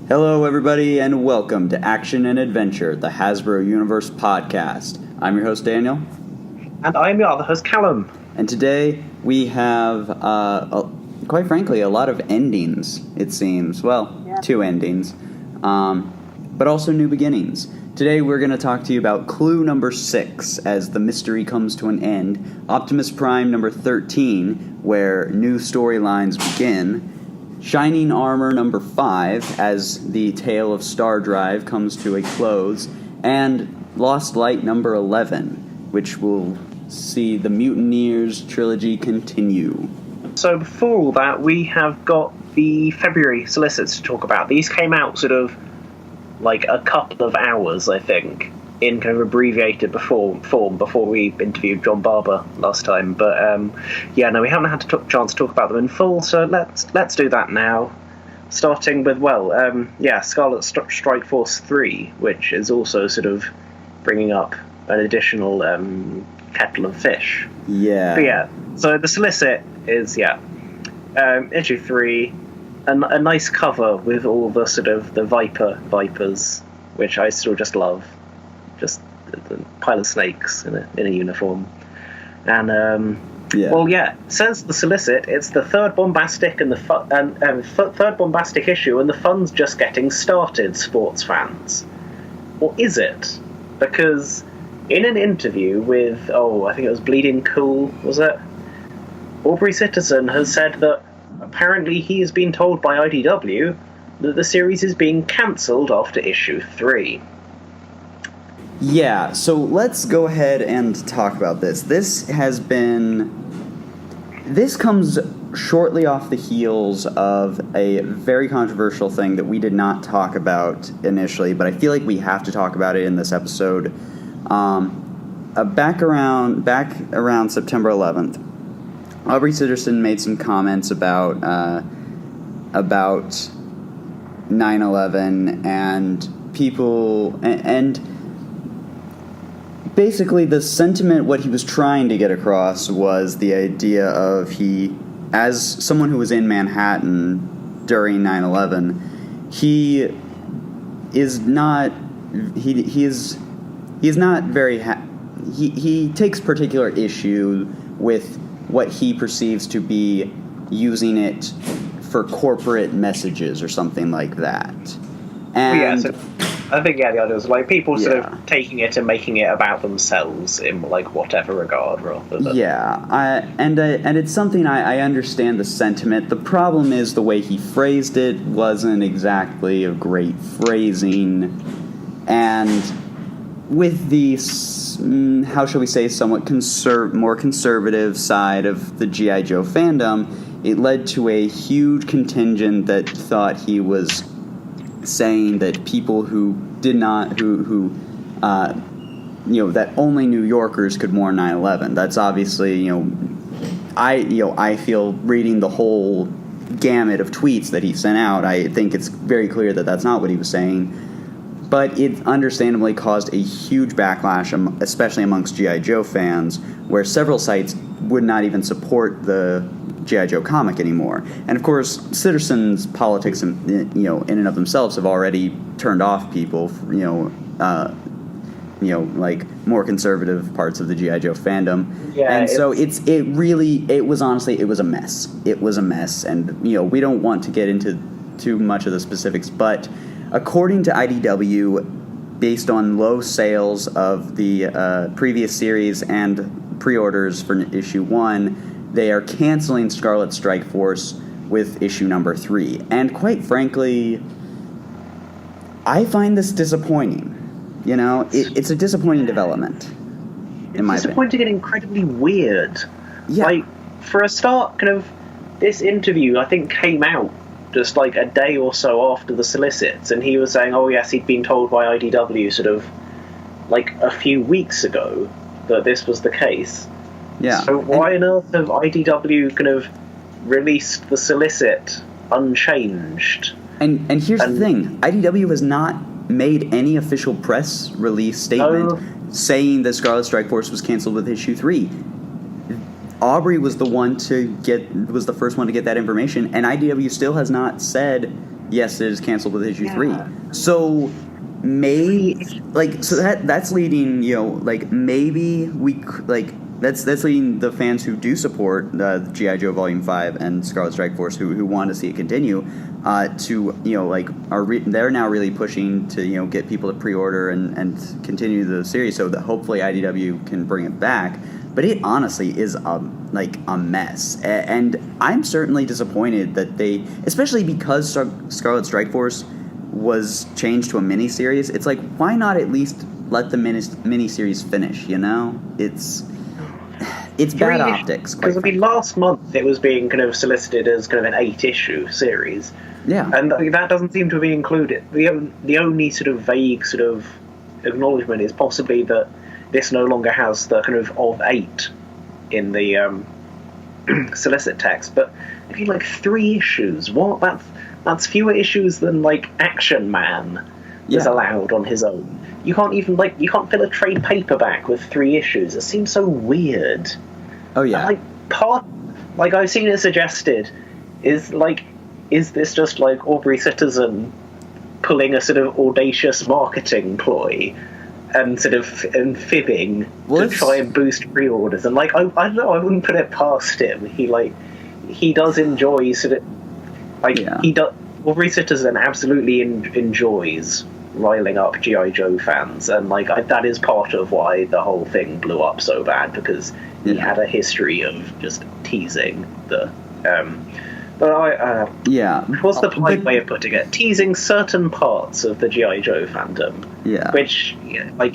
Hello, everybody, and welcome to Action and Adventure, the Hasbro Universe podcast. I'm your host, Daniel. And I'm your other host, Callum. And today we have, quite frankly, a lot of endings, it seems. Well, two endings, but also new beginnings. Today we're going to talk to you about clue number 6 as the mystery comes to an end, Optimus Prime number 13, where new storylines begin, Shining Armor number 5 as the tale of Stardrive comes to a close, and Lost Light number 11, which will see the Mutineers trilogy continue. So before all that, we have got the February solicits to talk about. These came out sort of like a couple of hours, I think, in kind of abbreviated form before we interviewed John Barber last time. But we haven't had a chance to talk about them in full, so let's do that now. Starting with, Scarlett Strike Force 3, which is also sort of bringing up an additional kettle of fish. Yeah. But so the solicit is, issue 3, a nice cover with all the sort of the vipers, which I still just love. Just the pile of snakes in a uniform. And, says the solicit, it's the third bombastic third bombastic issue, and the fun's just getting started, sports fans. Or is it? Because in an interview with, I think it was Bleeding Cool, was it? Aubrey Citizen has said that apparently he has been told by IDW that the series is being cancelled after issue 3. Yeah, so let's go ahead and talk about this. This comes shortly off the heels of a very controversial thing that we did not talk about initially, but I feel like we have to talk about it in this episode. Back around September 11th, Aubrey Citizen made some comments about 9/11 and people and basically the sentiment. What he was trying to get across was the idea of he, as someone who was in Manhattan during 9/11, he takes particular issue with what he perceives to be using it for corporate messages or something like that. And I think the idea was like people sort of taking it and making it about themselves in like whatever regard, rather than and it's something I understand the sentiment. The problem is the way he phrased it wasn't exactly a great phrasing, and with the how shall we say somewhat more conservative side of the G.I. Joe fandom, it led to a huge contingent that thought he was saying that people who did not, that only New Yorkers could mourn 9/11. That's obviously, I feel reading the whole gamut of tweets that he sent out, I think it's very clear that that's not what he was saying. But it understandably caused a huge backlash, especially amongst G.I. Joe fans, where several sites would not even support the G.I. Joe comic anymore. And of course, Citizen's politics, in and of themselves, have already turned off people, like more conservative parts of the G.I. Joe fandom. Yeah, and so it was a mess. It was a mess, and we don't want to get into too much of the specifics, but according to IDW, based on low sales of the previous series and pre-orders for issue 1, they are canceling Scarlett Strike Force with issue number 3. And quite frankly, I find this disappointing. It's a disappointing development, in my opinion. Disappointing and incredibly weird. Yeah. Like, for a start, kind of, this interview, I think, came out just like a day or so after the solicits, and he was saying, he'd been told by IDW sort of like a few weeks ago that this was the case. Yeah. So why on earth have IDW kind of released the solicit unchanged? And here's the thing. IDW has not made any official press release statement saying that Scarlet Strike Force was canceled with issue 3. Aubrey was the first one to get that information, and IDW still has not said Yes, it is canceled with issue 3. Yeah. So that's leading, maybe that's leading the fans who do support G.I. Joe Volume 5 and Scarlet Strike Force who want to see it continue they're now really pushing to get people to pre-order and continue the series so that hopefully IDW can bring it back. But it honestly is a mess, and I'm certainly disappointed that they, especially because Scarlet Strike Force was changed to a miniseries. It's like, why not at least let the miniseries finish? It's bad optics. Because last month it was being kind of solicited as kind of an 8-issue series. Yeah, and that doesn't seem to be included. The only sort of vague sort of acknowledgement is possibly that this no longer has the kind of 8 in the solicit text. But if you 3 issues, what? That's fewer issues than Action Man is allowed on his own. You can't even you can't fill a trade paperback with 3 issues. It seems so weird. Oh yeah. And, I've seen it suggested is this just Aubrey Citizen pulling a sort of audacious marketing ploy and sort of fibbing to try and boost pre-orders? And I don't know, I wouldn't put it past him. He does enjoy sort of he does. Aubrey Citizen absolutely enjoys riling up G.I. Joe fans, and that is part of why the whole thing blew up so bad, because he had a history of just teasing the what's the polite way of putting it? Teasing certain parts of the G.I. Joe fandom. Yeah. Which,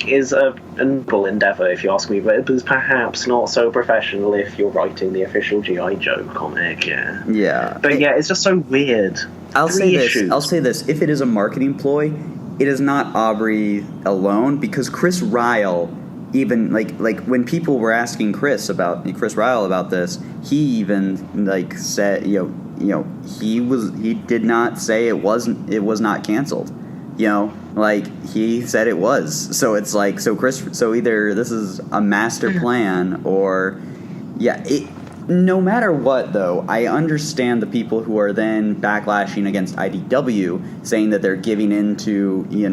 is a noble endeavour, if you ask me, but it was perhaps not so professional if you're writing the official G.I. Joe comic, yeah. Yeah. But it's just so weird. I'll say this. If it is a marketing ploy, it is not Aubrey alone, because Chris Ryle, even when people were asking Chris Ryle about this, he even said he did not say it was not canceled. He said it was. So it's so either this is a master plan or no matter what, though, I understand the people who are then backlashing against IDW, saying that they're giving into the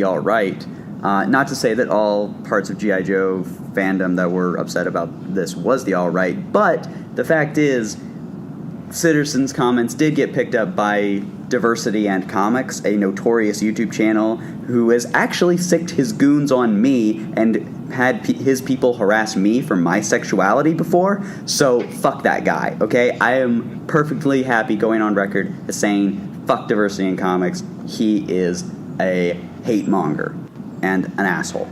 alt-right. Not to say that all parts of G.I. Joe fandom that were upset about this was the alt-right, but the fact is, Citizen's comments did get picked up by Diversity and Comics, a notorious YouTube channel who has actually sicked his goons on me and had his people harass me for my sexuality before. So fuck that guy, okay? I am perfectly happy going on record as saying fuck Diversity and Comics. He is a hate monger and an asshole.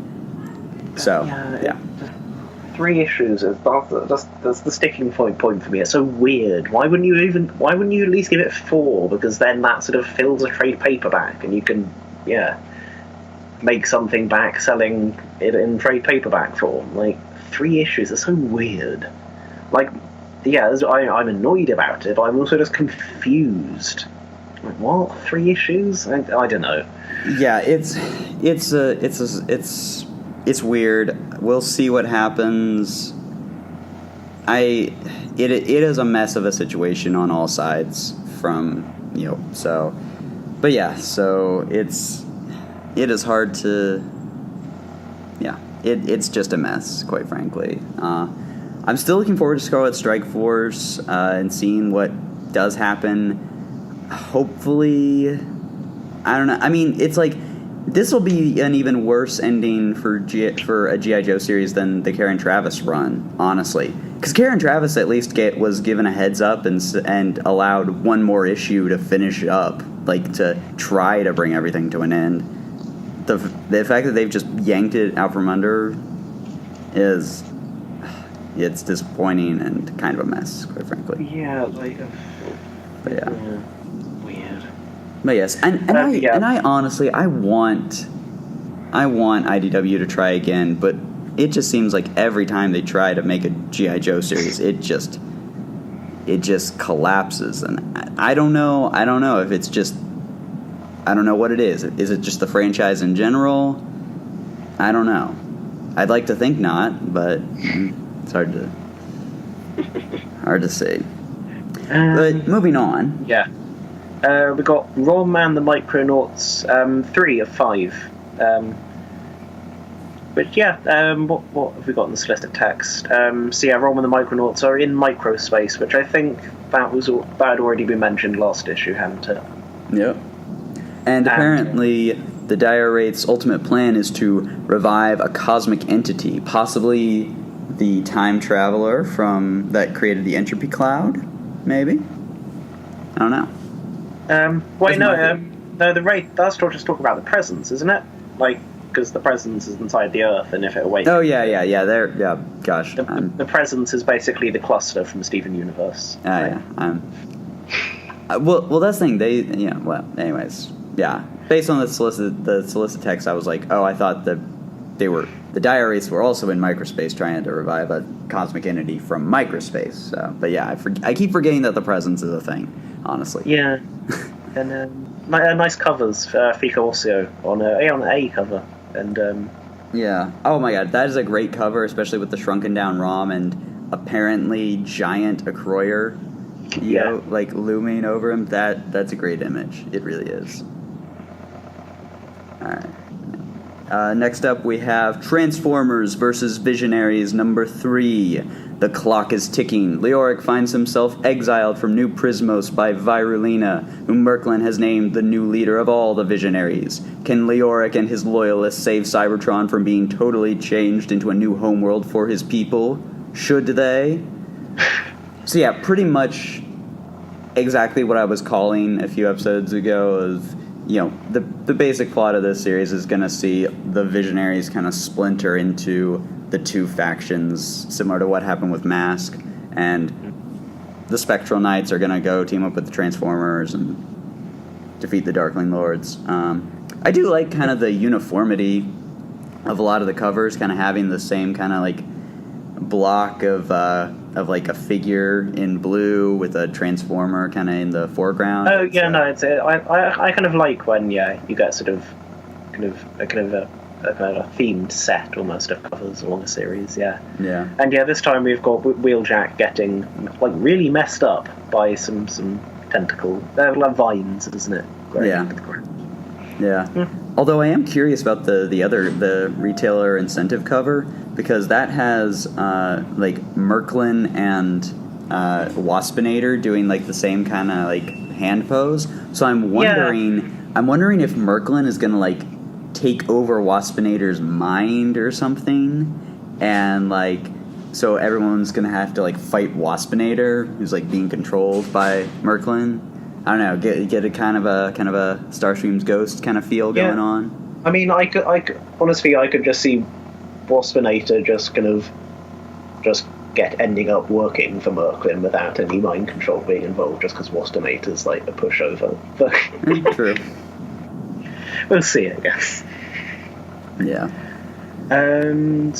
So yeah. 3 issues that's the sticking point for me. It's so weird. Why wouldn't you at least give it 4? Because then that sort of fills a trade paperback and you can make something back selling it in trade paperback form. 3 issues are so weird. I'm annoyed about it, but I'm also just confused. What? 3 issues? I don't know. Yeah, it's weird. We'll see what happens. It is a mess of a situation on all sides from so, but so it is hard to it's just a mess, quite frankly. I'm still looking forward to Scarlet Strike Force and seeing what does happen. Hopefully, I don't know. I mean, it's this will be an even worse ending for a G.I. Joe series than the Karen Travis run, honestly. Because Karen Travis at least was given a heads up and allowed one more issue to finish up, to try to bring everything to an end. The fact that they've just yanked it out from under it's disappointing and kind of a mess, quite frankly. Yeah, but yeah. Weird. But yes, and I honestly I want IDW to try again, but it just seems like every time they try to make a G.I. Joe series, it just collapses, and I don't know if it's just, I don't know what it is. Is it just the franchise in general? I don't know. I'd like to think not, but it's hard to see. But moving on. Yeah. We got Rom and the Micronauts, 3 of 5. But yeah, what have we got in the solicit text? So yeah, Rom and the Micronauts are in microspace, which I think that had already been mentioned last issue, hadn't it? Yep. And apparently, the Dire Wraith's ultimate plan is to revive a cosmic entity, possibly the time traveler that created the entropy cloud, maybe? I don't know. Wait, no, the Wraith does just talk about the presence, isn't it? Like, because the presence is inside the Earth, and if it awakens... Oh, yeah, gosh. The presence is basically the cluster from Steven Universe. Yeah. Well, that's the thing. Anyways, yeah. Based on the solicit text, I was like, oh, I thought that the Dire Wraiths were also in microspace trying to revive a cosmic entity from microspace. So, but yeah, I keep forgetting that the presence is a thing, honestly. Yeah. And nice covers, Fico Ossio on an A cover. And yeah. Oh my god, that is a great cover, especially with the shrunken down Rom and apparently giant Acroyer, like looming over him. That's a great image. It really is. Alright. Next up we have Transformers versus Visionaries number 3. The clock is ticking. Leoric finds himself exiled from New Prismos by Virulina, whom Merklin has named the new leader of all the Visionaries. Can Leoric and his loyalists save Cybertron from being totally changed into a new homeworld for his people? Should they? So yeah, pretty much exactly what I was calling a few episodes ago of, the basic plot of this series is going to see the Visionaries kind of splinter into the two factions, similar to what happened with Mask, and the Spectral Knights are going to go team up with the Transformers and defeat the Darkling Lords. I do like kind of the uniformity of a lot of the covers, kind of having the same kind of like block of like a figure in blue with a Transformer kind of in the foreground. Oh yeah, no, I kind of like when you get sort of a themed set almost of covers along a series, yeah. And this time we've got Wheeljack getting like really messed up by some tentacle, like vines, isn't it? Yeah. Although I am curious about the retailer incentive cover, because that has like Merklin and Waspinator doing like the same kind of like hand pose. So I'm wondering if Merklin is gonna like take over Waspinator's mind or something, and like so everyone's gonna have to like fight Waspinator, who's like being controlled by Merklin. I don't know, get a kind of a Starscream's Ghost kind of feel going on. I mean, I could honestly, I could just see Waspinator just ending up working for Merklin without any mind control being involved, just because Waspinator's like a pushover. True. We'll see, I guess. Yeah. And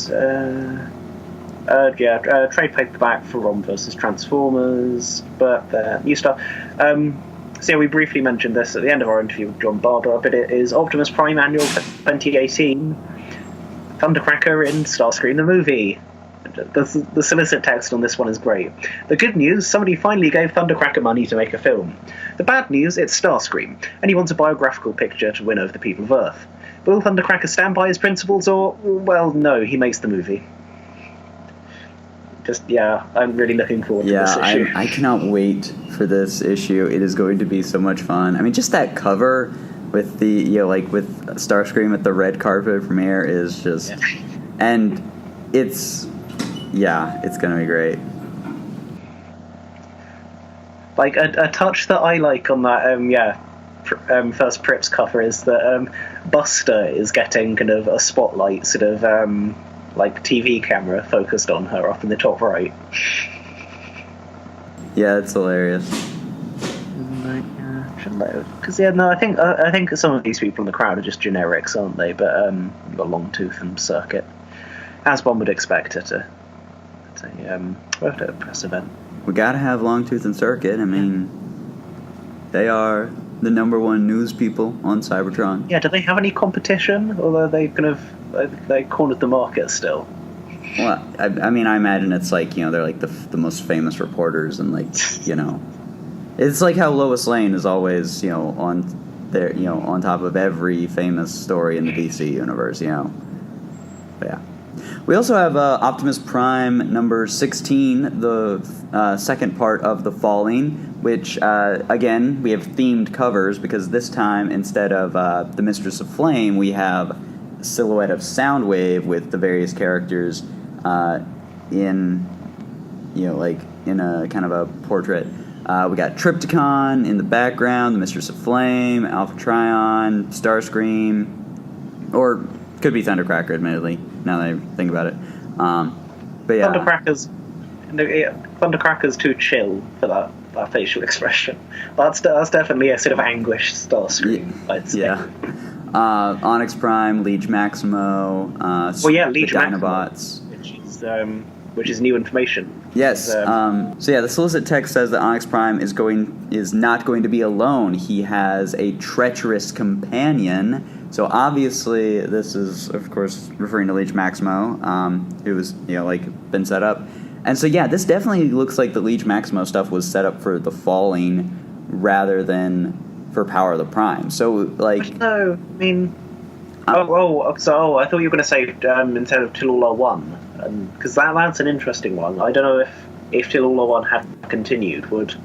trade paperback for Rom versus Transformers, but new stuff. So we briefly mentioned this at the end of our interview with John Barber, but it is Optimus Prime Annual 2018, Thundercracker in Starscream the movie. The solicit text on this one is great. The good news, somebody finally gave Thundercracker money to make a film. The bad news, it's Starscream, and he wants a biographical picture to win over the people of Earth. Will Thundercracker stand by his principles, or, well, no, he makes the movie. I'm really looking forward to this issue. I cannot wait for this issue. It is going to be so much fun. I mean, just that cover with the, with Starscream at the red carpet premiere is just... And it's going to be great. Like, a touch that I like on that, first Prips cover is that Buster is getting kind of a spotlight, sort of, like TV camera focused on her up in the top right. Yeah, it's hilarious. Because I think some of these people in the crowd are just generics, aren't they? But you've got Longtooth and Circuit, as one would expect at a press event. We gotta have Longtooth and Circuit. I mean, they are the number one news people on Cybertron. Yeah, do they have any competition, or are they kind of they cornered the market still? Well, I mean, I imagine it's like, they're like the most famous reporters, and like, it's like how Lois Lane is always, on there, on top of every famous story in the DC universe, But yeah. We also have Optimus Prime number 16, the second part of The Falling, which, again, we have themed covers, because this time, instead of the Mistress of Flame, we have a silhouette of Soundwave with the various characters in a kind of a portrait. We got Trypticon in the background, the Mistress of Flame, Alpha Trion, Starscream, or could be Thundercracker, admittedly, now that I think about it. But yeah. Thundercracker's too chill for that facial expression. That's definitely a sort of anguished Starscream, I'd say. Yeah. Onyx Prime, Liege Maximo, Liege Dinobots. Maximo, which is new information. Yes. The solicit text says that Onyx Prime is not going to be alone. He has a treacherous companion. So obviously, this is, of course, referring to Liege Maximo, who was, been set up. And so, yeah, this definitely looks like the Liege Maximo stuff was set up for the Falling rather than for Power of the Prime. So, like... No, I mean... I thought you were going to say instead of Tallulah 1. Because that's an interesting one. I don't know if Tallulah 1 had continued, would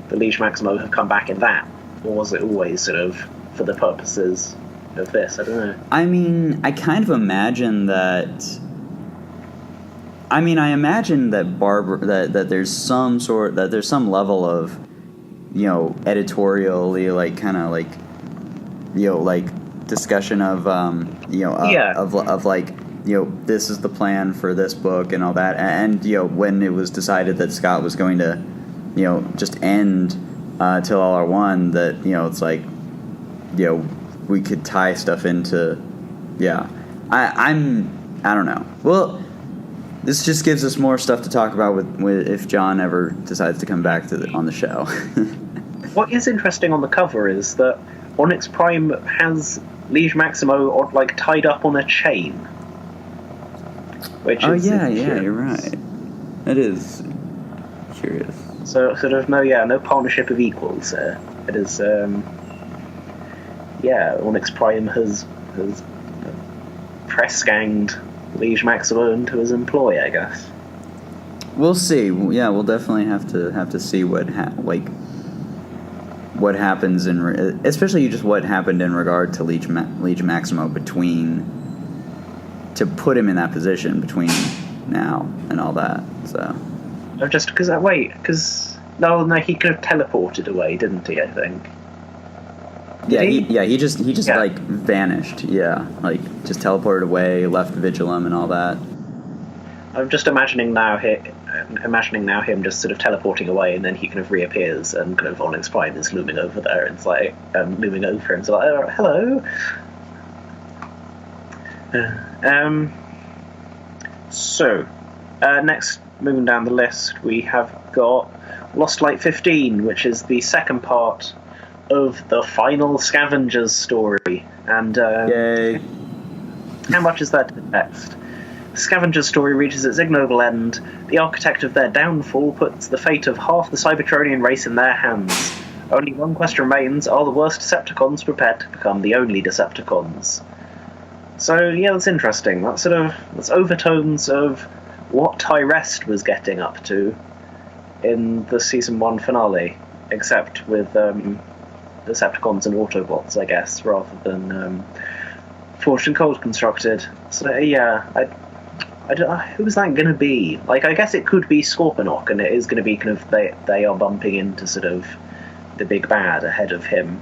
the Liege Maximo have come back in that? Or was it always sort of for the purposes of this? I don't know. I mean, I kind of imagine that... I imagine that that there's some level of, editorially, like, kind of like, discussion of, of like, this is the plan for this book and all that. And, when it was decided that Scott was going to, just end Tallulah 1, that, it's like, we could tie stuff into, I don't know. Well, this just gives us more stuff to talk about with if John ever decides to come back on the show. What is interesting on the cover is that Onyx Prime has Liege Maximo tied up on a chain. Which is you're right. It is curious. So sort of no partnership of equals. It is Onyx Prime has press ganged Liege Maximo into his employ, I guess. We'll see. Yeah, we'll definitely have to see what happens especially just what happened in regard to Liege Maximo to put him in that position between now and all that. So just because he could have teleported away, didn't he? I think. He just vanished. Yeah, just teleported away, left Vigilum and all that. I'm just imagining now him just sort of teleporting away, and then he kind of reappears, and kind of Onyx Prime is looming over there, and it's like looming over him. So oh, hello. Next, moving down the list, we have got Lost Light 15, which is the second part of the final Scavengers story. And yay! How much is that to the text? The Scavengers story reaches its ignoble end. The architect of their downfall puts the fate of half the Cybertronian race in their hands. Only one question remains: are the worst Decepticons prepared to become the only Decepticons? So yeah, that's interesting. That's overtones of what Tyrest was getting up to in the season 1 finale, except with Decepticons and Autobots, I guess, rather than Forged and Cold constructed. So yeah, I don't, who's that going to be? I guess it could be Scorponok, and it is going to be kind of they are bumping into sort of the big bad ahead of him.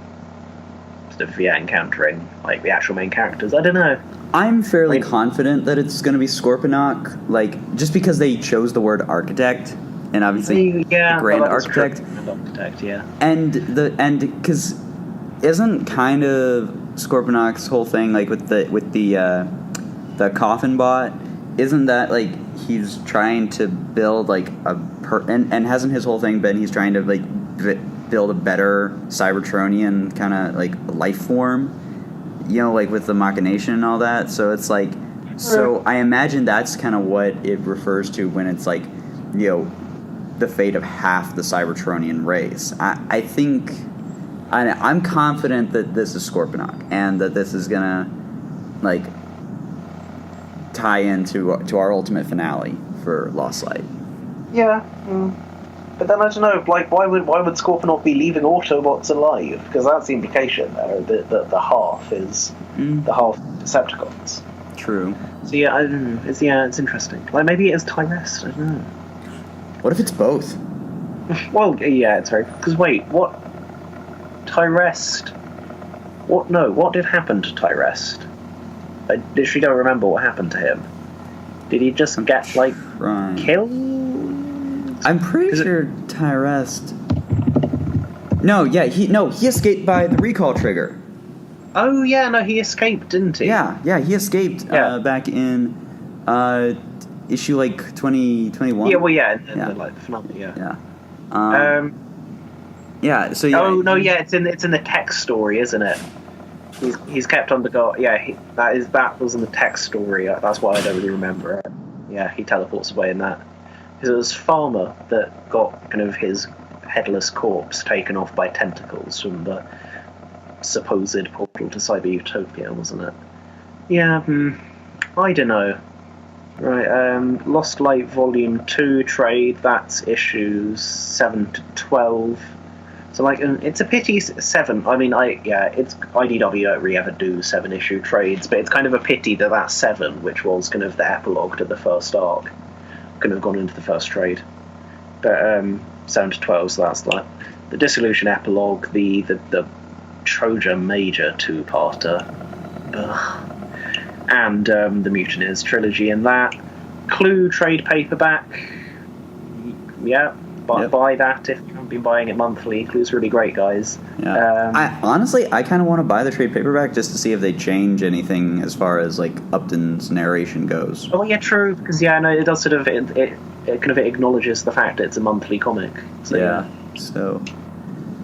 Encountering the actual main characters. I don't know. I'm fairly confident that it's going to be Scorponok, just because they chose the word architect, and obviously the Grand Architect. Yeah. And because isn't kind of Scorponok's whole thing with the coffin bot? Isn't that he's trying to build and hasn't his whole thing been he's trying to build a better Cybertronian kind of life form, with the machination and all that. So it's So I imagine that's kind of what it refers to when it's like, the fate of half the Cybertronian race. I think I'm confident that this is Scorponok and that this is gonna like tie into our ultimate finale for Lost Light. Yeah. But then I don't know, like, why would Scorponok be leaving Autobots alive? Because that's the implication there, that the half is the half Decepticons. True. So yeah, I don't know. It's interesting. Like, maybe it is Tyrest, I don't know. What if it's both? Well, yeah, it's very... Because wait, what... Tyrest... What did happen to Tyrest? I literally don't remember what happened to him. Did he just get, like, killed? I'm pretty sure Tyrest... No, yeah, he escaped by the recall trigger. Oh, yeah, no, he escaped, didn't he? Yeah, he escaped back in issue, like, 2021. Yeah, well, yeah, the finale, yeah. Yeah, so yeah. Oh, no, yeah, it's in the text story, isn't it? He's kept on the go. Yeah, that was in the text story. That's why I don't really remember it. Yeah, he teleports away in that. Because it was Farmer that got kind of his headless corpse taken off by tentacles from the supposed portal to Cyber Utopia, wasn't it? Yeah, I don't know. Right, Lost Light Volume 2 trade, that's issues 7 to 12. So, like, it's a pity 7. I mean, it's IDW don't really ever do 7-issue trades, but it's kind of a pity that 7, which was kind of the epilogue to the first arc, couldn't have gone into the first trade. But 7 to 12, so that's like the Dissolution epilogue, the Trojan Major 2-parter, and the Mutineers trilogy in that. Clue trade paperback, yeah. Buy that if you haven't been buying it monthly. Clue's really great, guys. Yeah. I kind of want to buy the trade paperback just to see if they change anything as far as like Upton's narration goes. Oh yeah, true. Because it does sort of it kind of acknowledges the fact that it's a monthly comic. So, yeah. So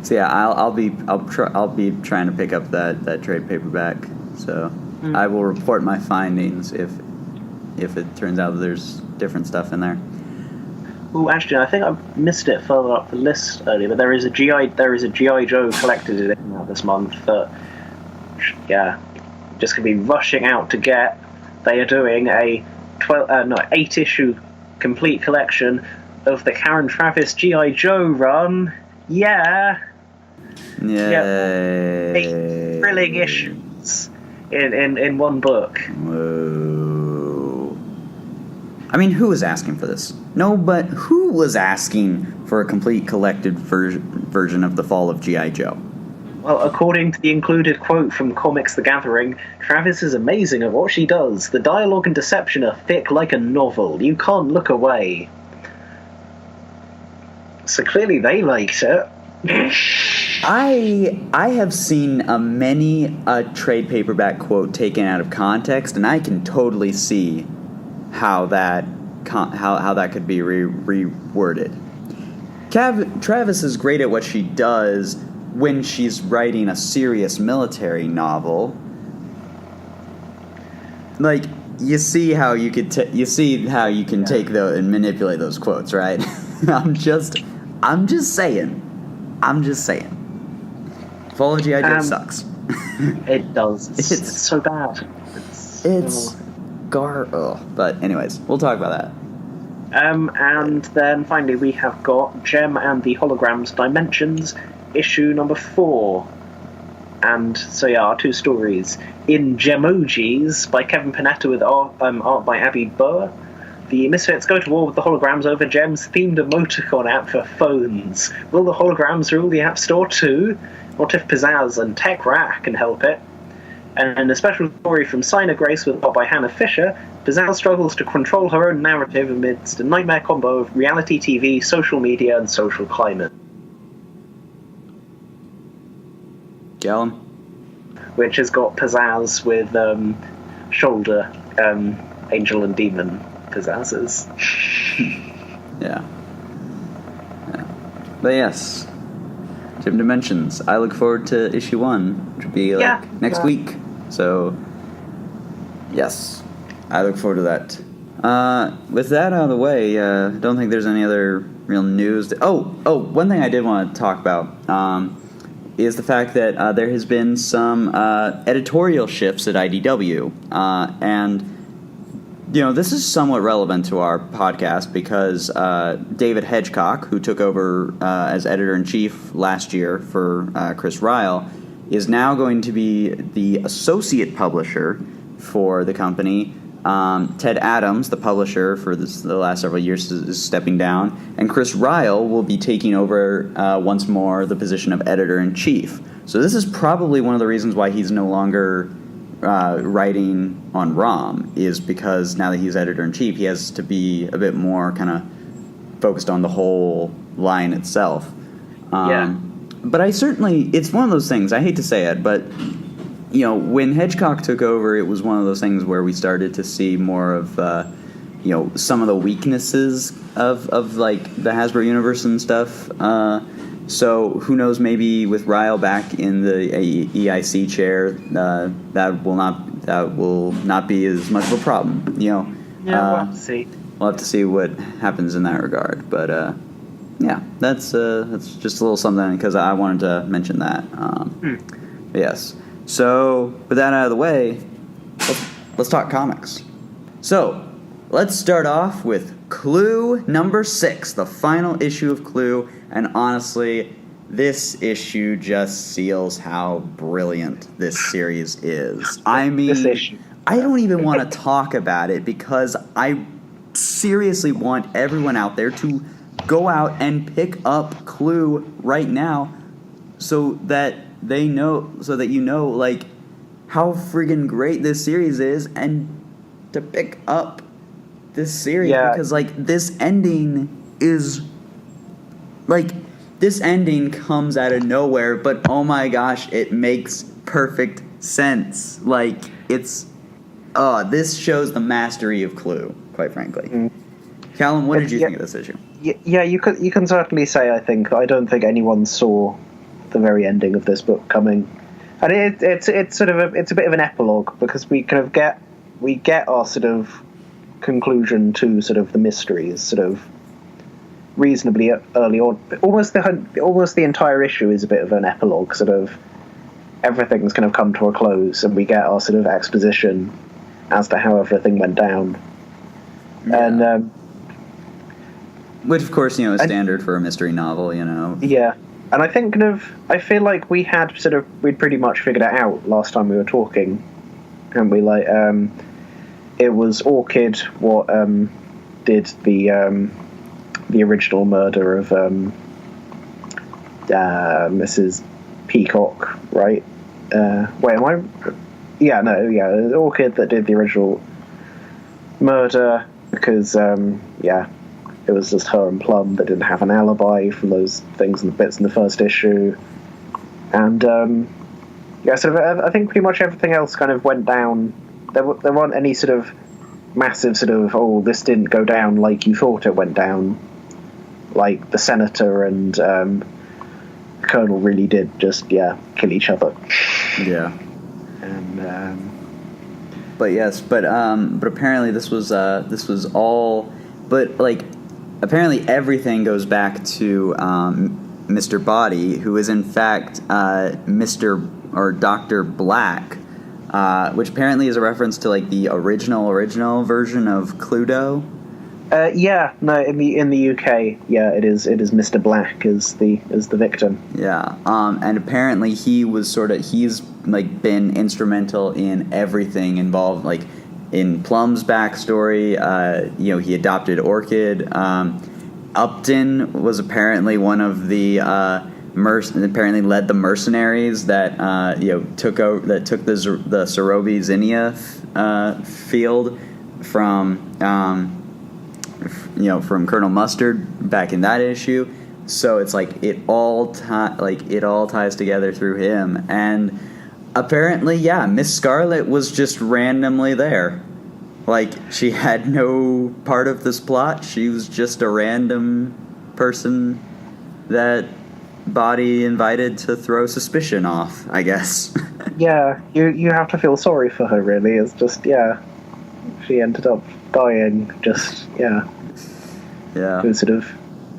yeah, I'll be trying to pick up that trade paperback. So I will report my findings if it turns out that there's different stuff in there. Oh, actually, I think I missed it further up the list earlier, but there is a GI Joe collected edition out this month that, just gonna be rushing out to get. They are doing a 8-issue complete collection of the Karen Travis GI Joe run. Yeah. Yay. 8 thrilling issues in one book. Whoa. I mean, who was asking for this? No, but who was asking for a complete collected version of the Fall of G.I. Joe? Well, according to the included quote from Comics The Gathering, Travis is amazing at what she does. The dialogue and deception are thick like a novel. You can't look away. So clearly they liked it. I have seen many a trade paperback quote taken out of context, and I can totally see how that could be reworded. Travis is great at what she does when she's writing a serious military novel. Like, you see how you can take those and manipulate those quotes, right? I'm just saying. Fall of G.I. Joe sucks. It does. It's so bad. But anyways, we'll talk about that. And then finally we have got Gem and the Holograms Dimensions, issue number 4. And so our 2 stories. In Gemojis by Kevin Panetta with art by Abby Burr. The Misfits go to war with the holograms over Gem's themed emoticon app for phones. Will the holograms rule the App Store too? What if Pizzazz and Tech Rat can help it? And a special story from Signer Grace with art by Hannah Fisher, Pizzazz struggles to control her own narrative amidst a nightmare combo of reality TV, social media, and social climate. Callum? Which has got Pizzazz with shoulder angel and demon Pizzazzes. Yeah. But yes. Gem Dimensions. I look forward to issue 1, which will be next week. So, yes. I look forward to that. With that out of the way, I don't think there's any other real news. One thing I did want to talk about is the fact that there has been some editorial shifts at IDW, and this is somewhat relevant to our podcast because David Hedgecock, who took over as editor-in-chief last year for Chris Ryall, is now going to be the associate publisher for the company. Ted Adams, the publisher for the last several years, is stepping down, and Chris Ryall will be taking over once more the position of editor-in-chief. So this is probably one of the reasons why he's no longer writing on ROM, is because now that he's editor-in-chief, he has to be a bit more kind of focused on the whole line itself. But it's one of those things, I hate to say it, but when Hedgecock took over, it was one of those things where we started to see more of, some of the weaknesses of like the Hasbro universe and stuff. So who knows? Maybe with Ryall back in the EIC chair, that will not be as much of a problem. We'll have to see. We'll have to see what happens in that regard. But that's just a little something because I wanted to mention that. Yes. So, with that out of the way, let's talk comics. So, let's start off with Clue number 6, the final issue of Clue, and honestly, this issue just seals how brilliant this series is. I mean, this issue. I don't even want to talk about it because I seriously want everyone out there to go out and pick up Clue right now so that like how friggin' great this series is, and to pick up this series because like this ending comes out of nowhere, but oh my gosh, it makes perfect sense. Like this shows the mastery of Clue, quite frankly. Callum, what did you think of this issue? Yeah, you can certainly say I don't think anyone saw the very ending of this book coming, and it's a bit of an epilogue because we kind of get our sort of conclusion to sort of the mysteries sort of reasonably early on. Almost the entire issue is a bit of an epilogue. Sort of everything's kind of come to a close, and we get our sort of exposition as to how everything went down. Yeah. And which, of course, is standard for a mystery novel. Yeah. And I feel like we'd pretty much figured it out last time we were talking, and we it was Orchid what did the original murder of Mrs. Peacock, right? Wait, am I? Yeah, no, yeah, it was Orchid that did the original murder because it was just her and Plum that didn't have an alibi from those things and the bits in the first issue. And, I think pretty much everything else kind of went down. There weren't any sort of massive sort of, this didn't go down like you thought it went down. Like the Senator and Colonel really did just, kill each other. Yeah. And, but apparently this was all, but like, apparently everything goes back to Mr. Body, who is in fact Mr. or Dr. Black, which apparently is a reference to like the original version of Cluedo. In the UK, it is Mr. Black as the victim. Yeah, and apparently he's like been instrumental in everything involved, like in Plum's backstory. He adopted Orchid. Upton was apparently one of the apparently led the mercenaries that took the Sorobi Zinnia field from Colonel Mustard back in that issue. So it's like it all ties together through him. And apparently, Miss Scarlett was just randomly there. Like, she had no part of this plot. She was just a random person that Body invited to throw suspicion off, I guess. Yeah, you have to feel sorry for her, really. It's just, she ended up dying. Just Yeah. sort of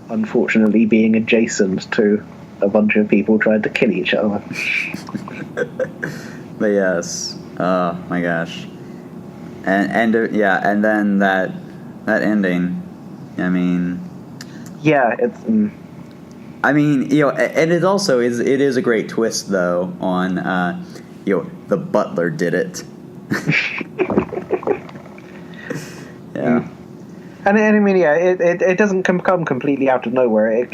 unfortunately being adjacent to a bunch of people trying to kill each other. But yes, oh my gosh, and then that ending. I mean, yeah, it's. I mean, and it also is a great twist though on the butler did it. Yeah. And I mean, it doesn't come completely out of nowhere.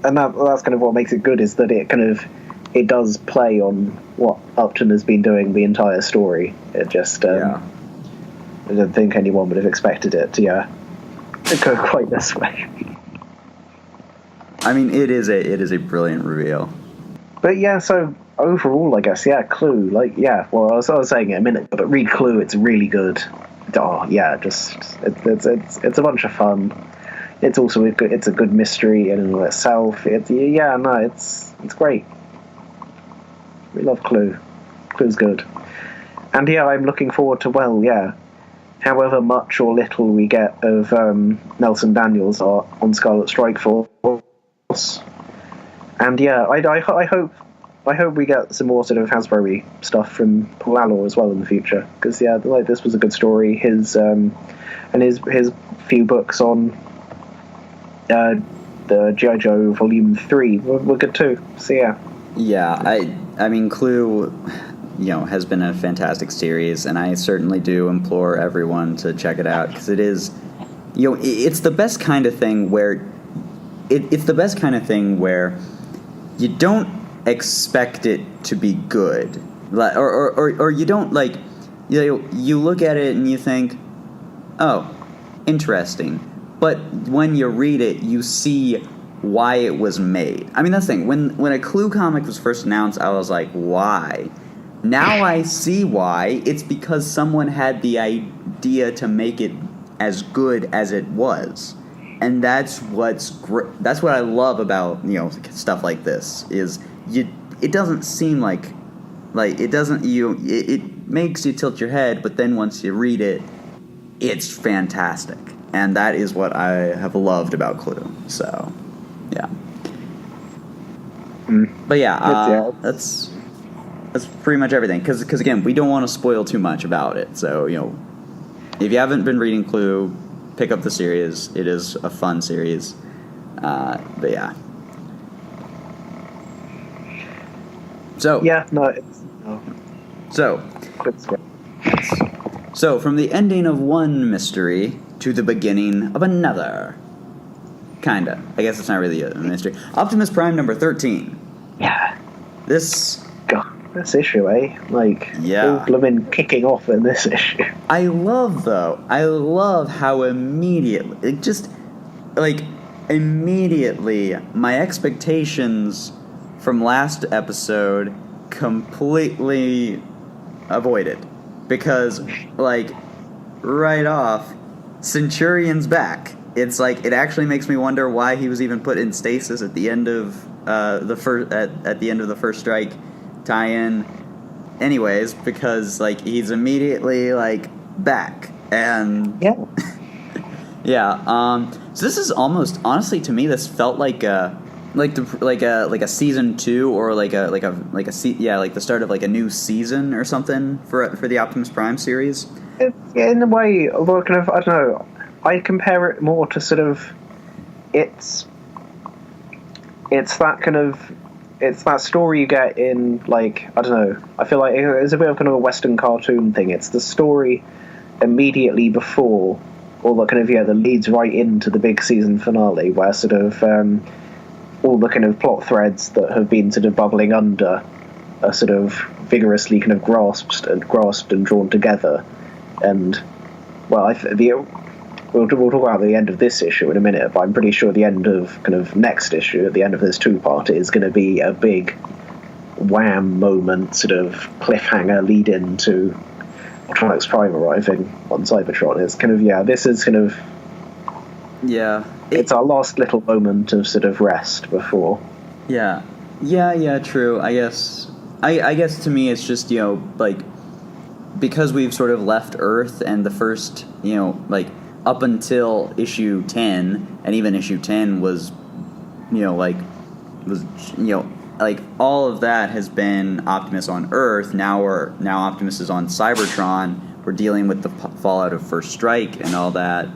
And that's kind of what makes it good, is that it does play on what Upton has been doing the entire story. It just I don't think anyone would have expected it to go quite this way. I mean, it is a brilliant reveal. But yeah, so overall, I guess, Clue, well, I was saying it a minute, but read Clue, it's really good. Oh yeah, just it's a bunch of fun. It's also a good mystery in and of itself. It's great. We love Clue. Clue's good. And I'm looking forward to however much or little we get of Nelson Daniels art on Scarlet Strike Force. And I hope we get some more sort of Hasbury stuff from Paul Allor as well in the future, because this was a good story. His few books on the G.I. Joe Volume 3 were good too. So I mean, Clue, has been a fantastic series, and I certainly do implore everyone to check it out, because it is, it's the best kind of thing where it's the best kind of thing where you don't expect it to be good, or you don't you look at it and you think, oh, interesting, but when you read it, you see why it was made. I mean, that's the thing. When a Clue comic was first announced, I was like, why? Now I see why. It's because someone had the idea to make it as good as it was. And that's what's that's what I love about, stuff like this, is it doesn't seem like it doesn't it makes you tilt your head, but then once you read it, it's fantastic. And that is what I have loved about Clue. So, yeah. But that's pretty much everything. Because again, we don't want to spoil too much about it. So, if you haven't been reading Clue, pick up the series. It is a fun series. But yeah. So. Yeah, no, it's. No. So. So, from the ending of one mystery to the beginning of another. Kinda. I guess it's not really a mystery. Optimus Prime number 13. Yeah. This issue, eh? People have been kicking off in this issue. I love how immediately, immediately, my expectations from last episode completely avoided. Because, right off, Centurion's back. It's it actually makes me wonder why he was even put in stasis at the end of at the end of the First Strike tie-in. Anyways, because he's immediately back, and so this is almost, honestly, to me, this felt like a season 2, or the start of a new season or something for the Optimus Prime series. In a way, although kind of, I don't know, I compare it more to sort of it's that kind of, it's that story you get in, I don't know, I feel like it's a bit of kind of a Western cartoon thing. It's the story immediately before, or that leads right into the big season finale, where sort of all the kind of plot threads that have been sort of bubbling under are sort of vigorously kind of grasped and drawn together. And well, we'll talk about the end of this issue in a minute, but I'm pretty sure the end of kind of next issue, at the end of this 2-part, is going to be a big wham moment, sort of cliffhanger lead in to Optimus Prime arriving on Cybertron. It's kind of, this is kind of, it's our last little moment of sort of rest before. True. I guess to me it's just, because we've sort of left Earth, and the first, like, up until issue 10, and even issue 10 was, like all of that has been Optimus on Earth. Now Optimus is on Cybertron. We're dealing with the fallout of First Strike and all that.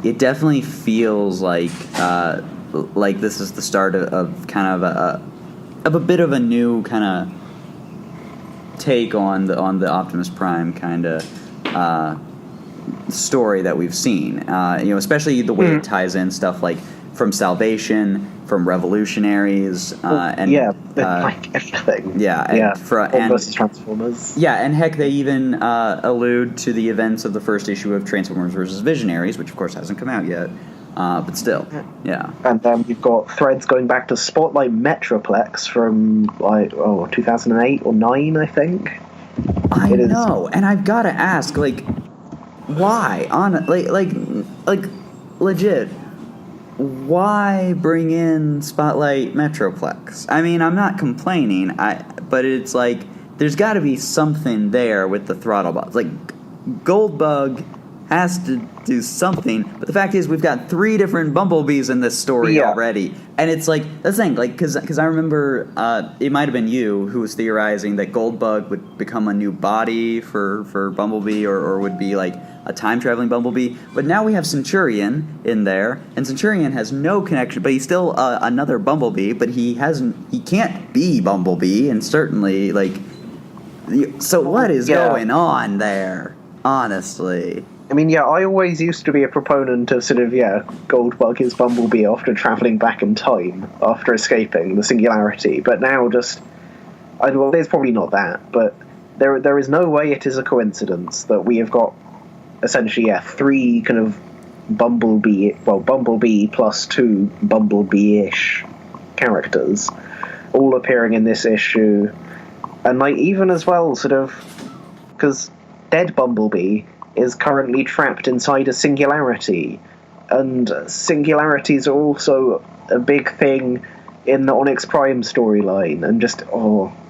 It definitely feels like this is the start of kind of a bit of a new kind of take on the Optimus Prime kind of story that we've seen. Especially the way it ties in stuff like from Salvation, from Revolutionaries, and like everything. And Transformers. Yeah, and heck, they even allude to the events of the first issue of Transformers vs. Visionaries, which of course hasn't come out yet, but still, yeah. And then we've got threads going back to Spotlight Metroplex from 2008 or 9, I think. I know, and I've got to ask, why? Legit. Why bring in Spotlight Metroplex? I mean, I'm not complaining, but it's like there's got to be something there with the throttle bots. Like, Goldbug has to do something, but the fact is we've got 3 different Bumblebees in this story already, and it's like that's the thing. Like, because I remember it might have been you who was theorizing that Goldbug would become a new body for Bumblebee, or would be like a time-traveling Bumblebee, but now we have Centurion in there, and Centurion has no connection, but he's still another Bumblebee, but he can't be Bumblebee, and certainly, so what is going on there, honestly? I mean, I always used to be a proponent of Goldbug is Bumblebee after travelling back in time, after escaping the singularity, but now there's probably not that, but there is no way it is a coincidence that we have got essentially, 3 kind of Bumblebee plus 2 Bumblebee-ish characters, all appearing in this issue, and even as well, because dead Bumblebee is currently trapped inside a singularity, and singularities are also a big thing in the Onyx Prime storyline, and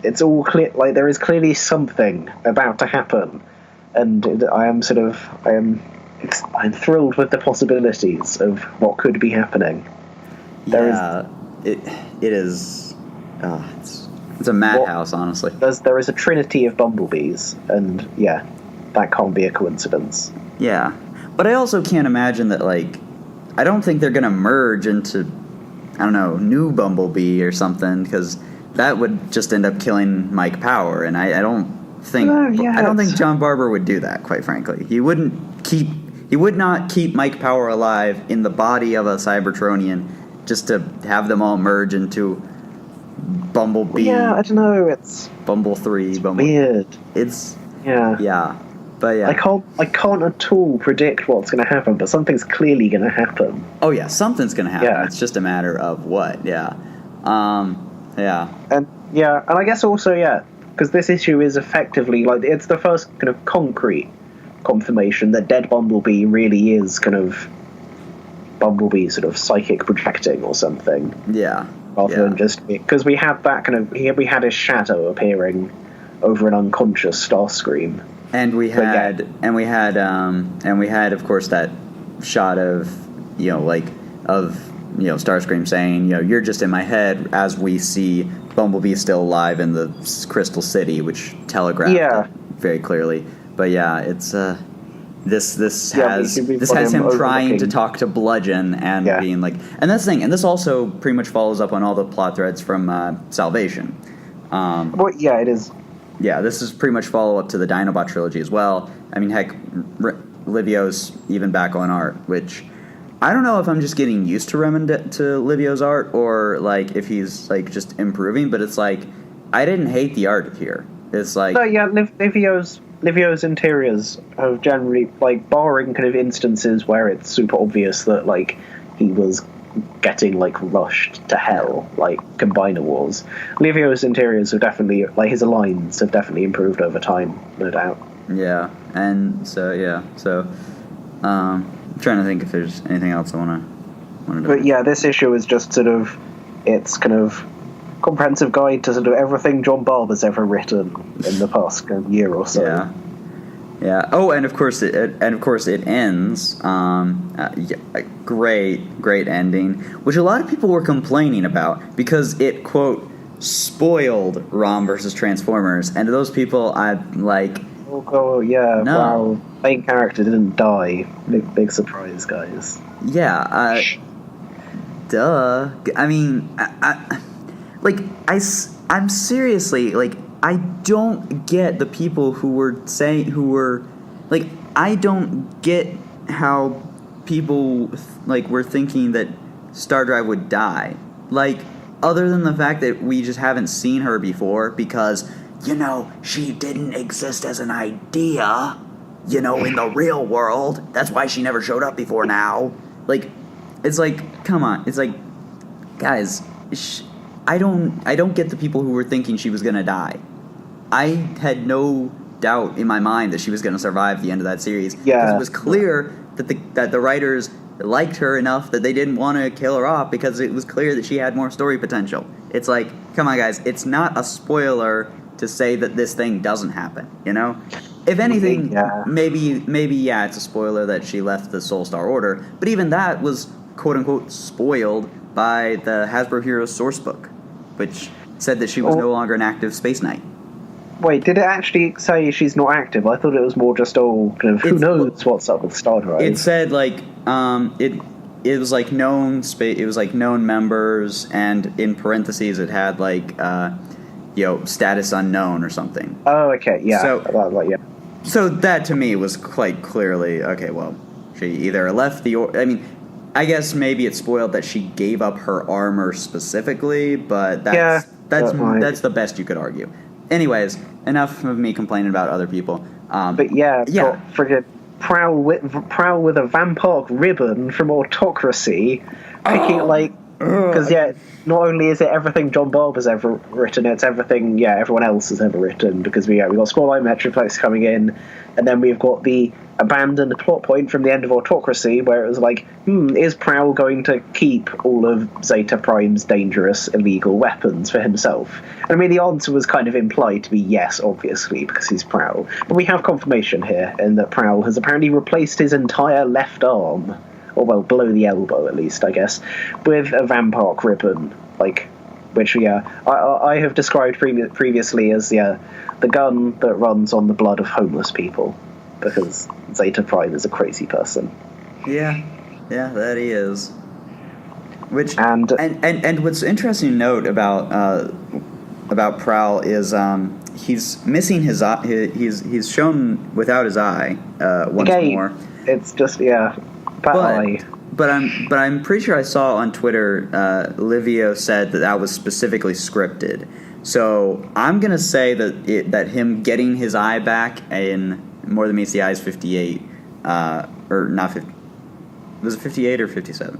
it's all clear, there is clearly something about to happen. And I'm thrilled with the possibilities of what could be happening. It is. It's a madhouse, honestly. There is a trinity of Bumblebees, and that can't be a coincidence. Yeah, but I also can't imagine that. I don't think they're gonna merge into, new Bumblebee or something, because that would just end up killing Mike Power, and I don't think John Barber would do that, quite frankly. He would not keep Mike Power alive in the body of a Cybertronian just to have them all merge into Bumblebee. I don't know, it's Bumble 3, weird. It's but I can't at all predict what's going to happen, but something's clearly going to happen. Oh yeah, something's going to happen. It's just a matter of what. And I guess also because this issue is effectively, it's the first kind of concrete confirmation that Dead Bumblebee really is kind of Bumblebee sort of psychic projecting or something. Rather than just... Because we had that we had his shadow appearing over an unconscious Starscream. And we had, of course, that shot of, Starscream saying, you're just in my head, as we see Bumblebee still alive in the Crystal City, which telegraphed it very clearly. But it's this has him trying to talk to Bludgeon and being like, and that's the thing, and this also pretty much follows up on all the plot threads from Salvation. It is. Yeah, this is pretty much follow up to the Dinobot trilogy as well. I mean, heck, Livio's even back on art, which I don't know if I'm just getting used to Livio's art, or if he's just improving. But it's I didn't hate the art here. It's Livio's interiors have generally, barring kind of instances where it's super obvious that he was getting rushed to hell, like Combiner Wars. Livio's interiors have definitely, his lines have definitely improved over time, no doubt. Yeah, and so I'm trying to think if there's anything else I want to. But this issue is just it's kind of comprehensive guide to sort of everything John Barber's ever written in the past year or so. Yeah. Oh, and of course it ends. Great ending, which a lot of people were complaining about because it, quote, spoiled Rom versus Transformers, and to those people, I'm like, oh yeah, no. Wow, main character didn't die. Big surprise, guys. Yeah. Duh. I mean, I'm seriously, like, I don't get the people who were like, I don't get how people, like, were thinking that Stardrive would die. Like, other than the fact that we just haven't seen her before because, she didn't exist as an idea, in the real world. That's why she never showed up before now. Like, it's like, come on. It's like, guys, I don't get the people who were thinking she was going to die. I had no doubt in my mind that she was going to survive the end of that series. Yeah. Because it was clear that the writers liked her enough that they didn't want to kill her off because it was clear that she had more story potential. It's like, come on, guys, it's not a spoiler to say that this thing doesn't happen, If anything, maybe it's a spoiler that she left the Soul Star Order, but even that was quote-unquote spoiled by the Hasbro Heroes sourcebook, which said that she was no longer an active Space Knight. Wait, did it actually say she's not active? I thought it was more just who knows what's up with Stardrive. It said it was like known it was like known members, and in parentheses it had like status unknown or something. Oh, okay, yeah. So that to me was quite clearly okay. Well, she either left I guess maybe it spoiled that she gave up her armor specifically, but that's the best you could argue. Anyways, enough of me complaining about other people. Friggin' Prowl with a Vampark ribbon from Autocracy, because not only is it everything John Barber's ever written, it's everything everyone else has ever written, because we got Squall Metroplex coming in, and then we've got the abandoned plot point from the end of Autocracy where it was like, is Prowl going to keep all of Zeta Prime's dangerous illegal weapons for himself? And I mean, the answer was kind of implied to be yes, obviously, because he's Prowl. But we have confirmation here in that Prowl has apparently replaced his entire left arm, or well, below the elbow at least, I guess, with a Vampark ribbon, which I have described previously as the gun that runs on the blood of homeless people, because Zeta Prime is a crazy person. Yeah, that he is. Which and what's interesting to note about Prowl is he's missing his eye. He's shown without his eye once more. It's just eye. But I'm pretty sure I saw on Twitter Livio said that was specifically scripted. So I'm gonna say that him getting his eye back in More Than Meets the Eye is 58, or not 50. Was it 58 or 57?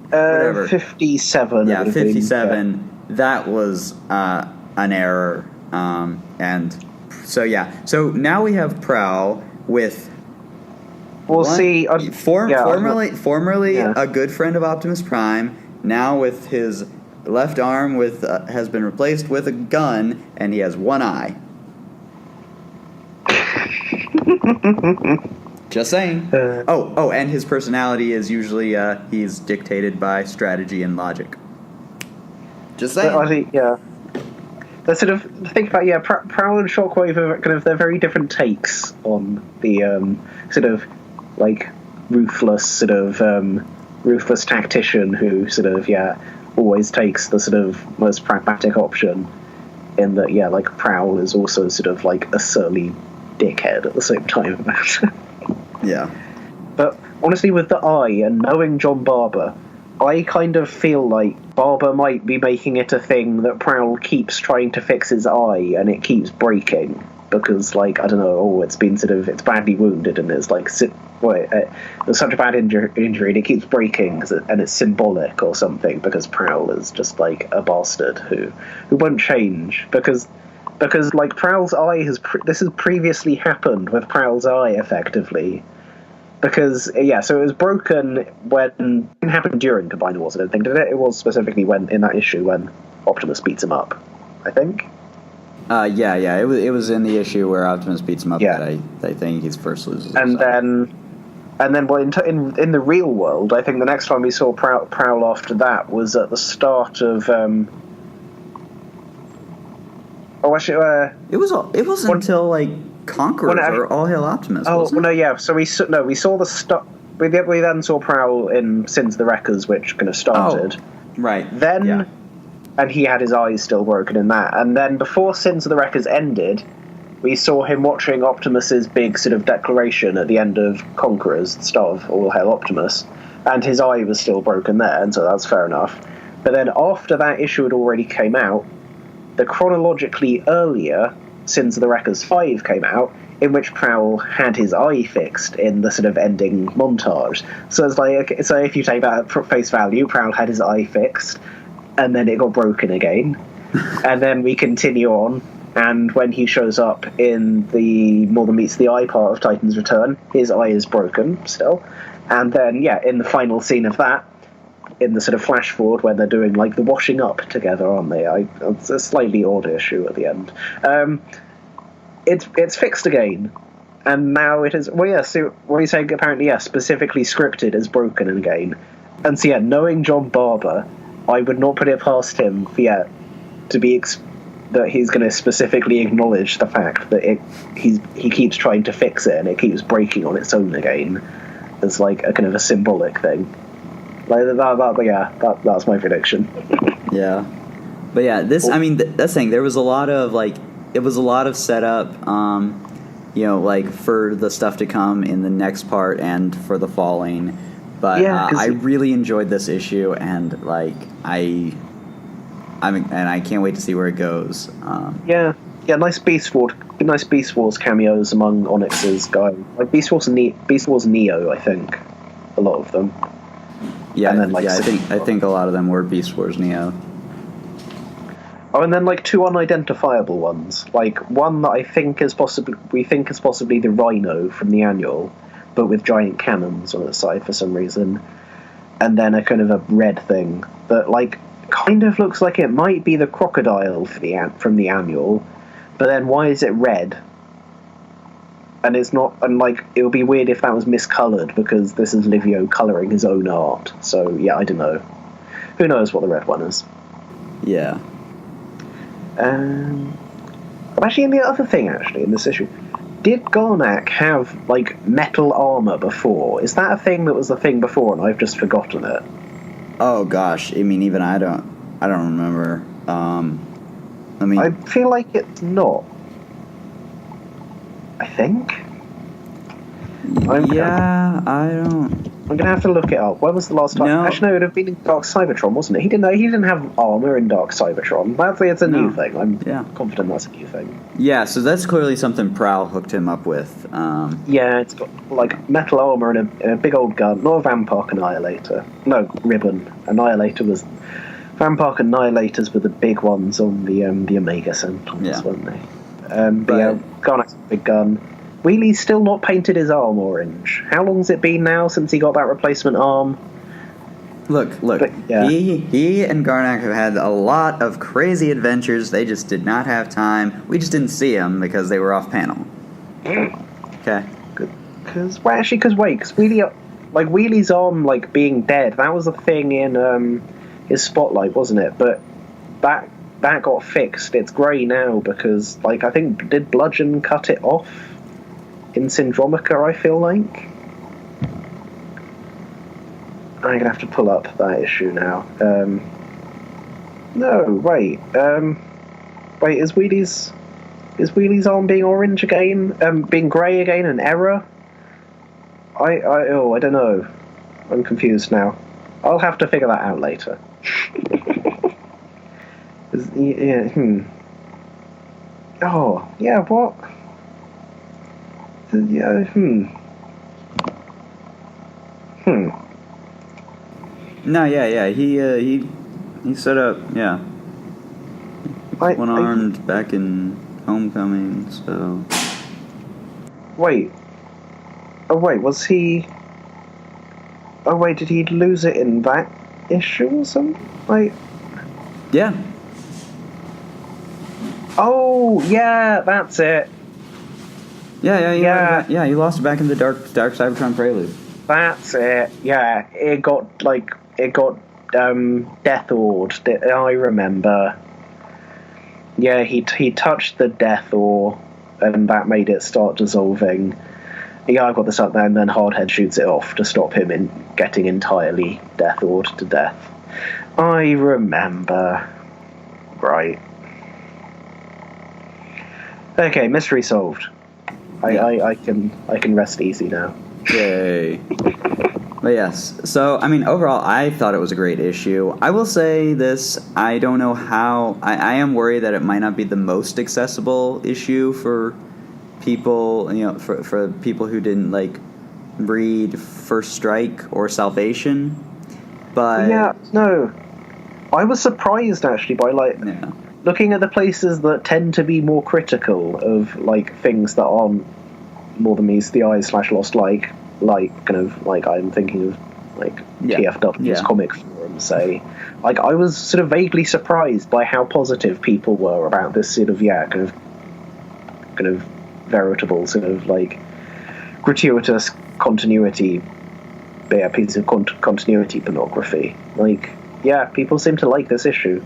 Whatever. 57. Yeah, 57. That was an error, and so So now we have Prowl with. We'll see. Formerly a good friend of Optimus Prime, now with his left arm has been replaced with a gun, and he has one eye. Just saying. And his personality is usually he's dictated by strategy and logic. Just saying. I think Let's sort of think about Prowl and Shockwave are kind of, they're very different takes on the sort of ruthless tactician who sort of always takes the sort of most pragmatic option, in that Prowl is also sort of a surly dickhead at the same time. But honestly, with the eye and knowing John Barber, I kind of feel like Barber might be making it a thing that Prowl keeps trying to fix his eye and it keeps breaking because I don't know, it's been it's badly wounded and it's there's such a bad injury and it keeps breaking and it's symbolic or something, because Prowl is just a bastard who won't change because Prowl's eye this has previously happened with Prowl's eye effectively, because so it was broken when it didn't happen during Combiner Wars, I don't think, did it? It was specifically when in that issue when Optimus beats him up, I think. Yeah. It was in the issue where Optimus beats him up that I think he's first loses. And then, well, in the real world, I think the next time we saw Prowl after that was at the start of. It was until like Conquerors or All Hail Optimus. Oh well, no, yeah. So we saw the start. We then saw Prowl in Sins of the Wreckers, which kind of started. Oh, right. Then. Yeah. And he had his eyes still broken in that. And then before Sins of the Wreckers ended, we saw him watching Optimus's big sort of declaration at the end of Conquerors, the start of All Hail Optimus, and his eye was still broken there, and so that's fair enough. But then after that issue had already came out, the chronologically earlier Sins of the Wreckers 5 came out, in which Prowl had his eye fixed in the sort of ending montage. So it's like, so if you take that at face value, Prowl had his eye fixed, and then it got broken again. And then we continue on, and when he shows up in the More Than Meets the Eye part of Titan's Return, his eye is broken still. And then, yeah, in the final scene of that, in the sort of flash forward when they're doing, like, the washing up together, aren't they? It's a slightly odd issue at the end. It's fixed again. And now it is... Well, yeah, so what you're saying, apparently, yeah, specifically scripted as broken again. And so, yeah, knowing John Barber... I would not put it past him to be that he's going to specifically acknowledge the fact that he keeps trying to fix it and it keeps breaking on its own again as like a kind of a symbolic thing. Like that's my prediction. Yeah, but yeah, this I mean that's the thing. There was a lot of setup, like for the stuff to come in the next part and for the falling. But I really enjoyed this issue, and like I can't wait to see where it goes. Nice Beast Wars cameos among Onyx's guys, like Beast Wars Neo, I think, a lot of them. Yeah, and then, I think a lot of them were Beast Wars Neo. Oh, and then like two unidentifiable ones, like one that we think is possibly the Rhino from the annual, but with giant cannons on its side for some reason, and then a kind of a red thing that like kind of looks like it might be the crocodile from the annual, but then why is it red? And it's not, and like it would be weird if that was miscoloured because this is Livio colouring his own art. So yeah, I don't know. Who knows what the red one is? Yeah. Actually, and the other thing in this issue. Did Garnak have, like, metal armour before? Is that a thing that was a thing before and I've just forgotten it? Oh, gosh. I mean, even I don't remember. I feel like it's not. I think? I'm going to have to look it up. When was the last time? No. Actually, no, it would have been in Dark Cybertron, wasn't it? He didn't have armour in Dark Cybertron. It's a new thing. I'm confident that's a new thing. Yeah, so that's clearly something Prowl hooked him up with. Yeah, it's got, like, metal armour and a big old gun. Not a Vampark Annihilator. No, Ribbon. Annihilator was... Vampark Annihilators were the big ones on the Omega Sentinels, weren't they? Garnak's a big gun. Wheelie's still not painted his arm orange. How long's it been now since he got that replacement arm? Look. But, yeah. He and Garnak have had a lot of crazy adventures. They just did not have time. We just didn't see them because they were off panel. Okay. Because Wheelie's arm, like, being dead, that was a thing in his Spotlight, wasn't it? But that got fixed. It's grey now because, like, I think, did Bludgeon cut it off? In Syndromica, I feel like. I'm going to have to pull up that issue now. Wait, is Wheelie's arm being orange again? Being grey again an error? I don't know. I'm confused now. I'll have to figure that out later. Oh, yeah, what? Yeah, No, yeah. He set up, yeah. One-armed back in Homecoming, so... Wait. Oh, wait, was he... Oh, wait, did he lose it in that issue or something? Like... Yeah. Oh, yeah, that's it. Yeah, you lost it back in the Dark Cybertron Prelude. That's it. Yeah, it got Death Ord. I remember. Yeah, he touched the Death Ore, and that made it start dissolving. Yeah, I've got this up there, and then Hardhead shoots it off to stop him in getting entirely Death Ored to death. I remember. Right. Okay, mystery solved. I can rest easy now. Yay. But yes, so, I mean, overall, I thought it was a great issue. I will say this, I don't know how... I am worried that it might not be the most accessible issue for people, for people who didn't, read First Strike or Salvation, but... Yeah, no. I was surprised, actually, by, looking at the places that tend to be more critical of, things that aren't more than meets the eye / lost, I'm thinking of TFW's comic forum, say. I was sort of vaguely surprised by how positive people were about this sort of kind of veritable sort of gratuitous continuity, piece of continuity pornography. People seem to like this issue.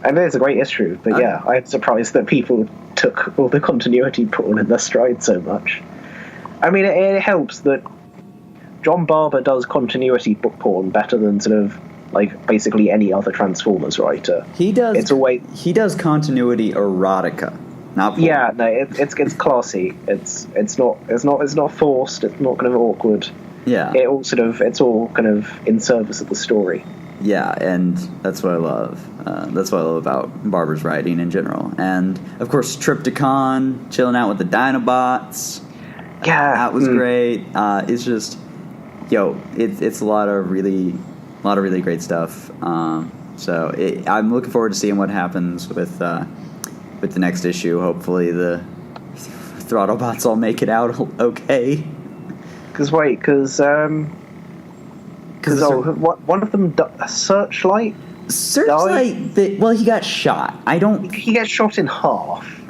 I mean, it's a great issue, but I'm surprised that people took all the continuity porn in their stride so much. I mean, it helps that John Barber does continuity book porn better than sort of basically any other Transformers writer. He does continuity erotica, not porn. Yeah, no, it's classy. It's not forced. It's not kind of awkward. Yeah, it's all kind of in service of the story. Yeah, and that's what I love. That's what I love about Barber's writing in general. And of course, Triptychon, chilling out with the Dinobots. Yeah, that was great. It's just, it's a lot of really great stuff. So I'm looking forward to seeing what happens with the next issue. Hopefully, the Throttlebots all make it out okay. Because one of them, Searchlight. He got shot. He gets shot in half.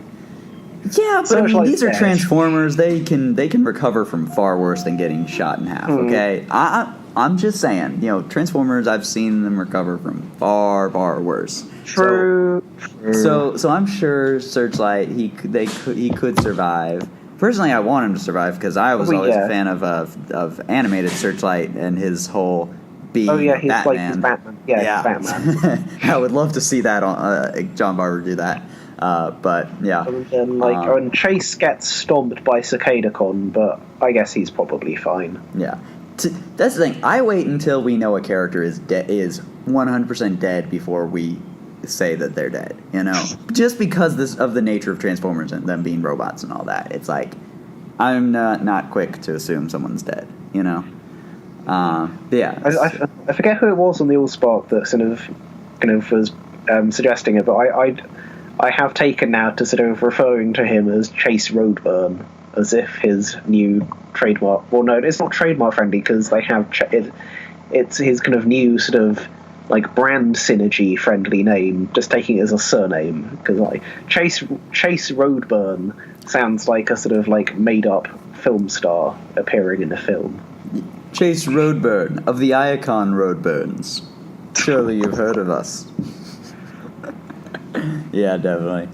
Yeah, but I mean, these are Transformers. They can recover from far worse than getting shot in half. Okay, I'm just saying. Transformers. I've seen them recover from far worse. True. So I'm sure Searchlight he could survive. Personally, I want him to survive because I was always a fan of animated Searchlight and his whole being he's Batman. He's Batman. Yeah, he's Batman. I would love to see that on John Barber do that. But yeah, and then Chase gets stomped by Cicadacon, but I guess he's probably fine. Yeah, that's the thing. I wait until we know a character is 100% dead before we say that they're dead. Just because of the nature of Transformers and them being robots and all that. It's I'm not quick to assume someone's dead. Yeah. I forget who it was on the Allspark that kind of was suggesting it, but I have taken now to sort of referring to him as Chase Roadburn, as if his new trademark... Well, no, it's not trademark friendly, because they have... It's his kind of new sort of, brand synergy friendly name, just taking it as a surname, because, Chase Roadburn sounds like a sort of, made-up film star appearing in a film. Chase Roadburn, of the Iacon Roadburns. Surely you've heard of us. Yeah, definitely.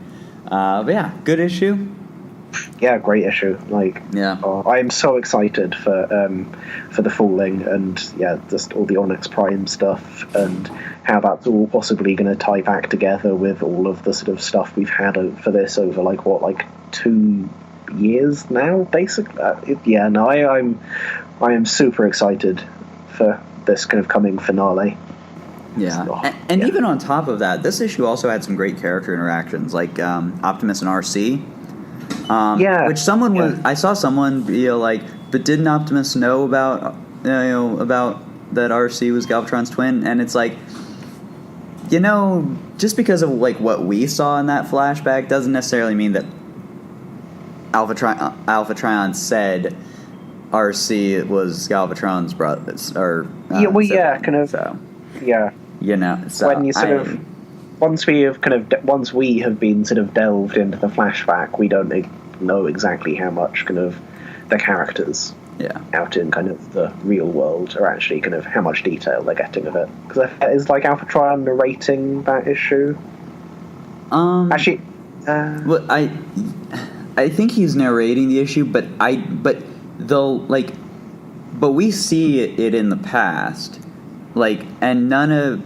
But yeah, good issue. Yeah, great issue. I am so excited for the Falling and just all the Onyx Prime stuff and how that's all possibly going to tie back together with all of the sort of stuff we've had for this over 2 years now, basically. I am super excited for this kind of coming finale. Yeah, and even on top of that, this issue also had some great character interactions, like Optimus and RC. Which I saw someone be but didn't Optimus know about about that RC was Galvatron's twin? And it's just because of what we saw in that flashback doesn't necessarily mean that Alpha Trion said RC was Galvatron's brother, or so. So when you sort of once we have been sort of delved into the flashback, we don't know exactly how much kind of the characters out in kind of the real world are actually kind of how much detail they're getting of it. Because is like Alpha Trion narrating that issue? Actually, well, I think he's narrating the issue, but we see it in the past, like, and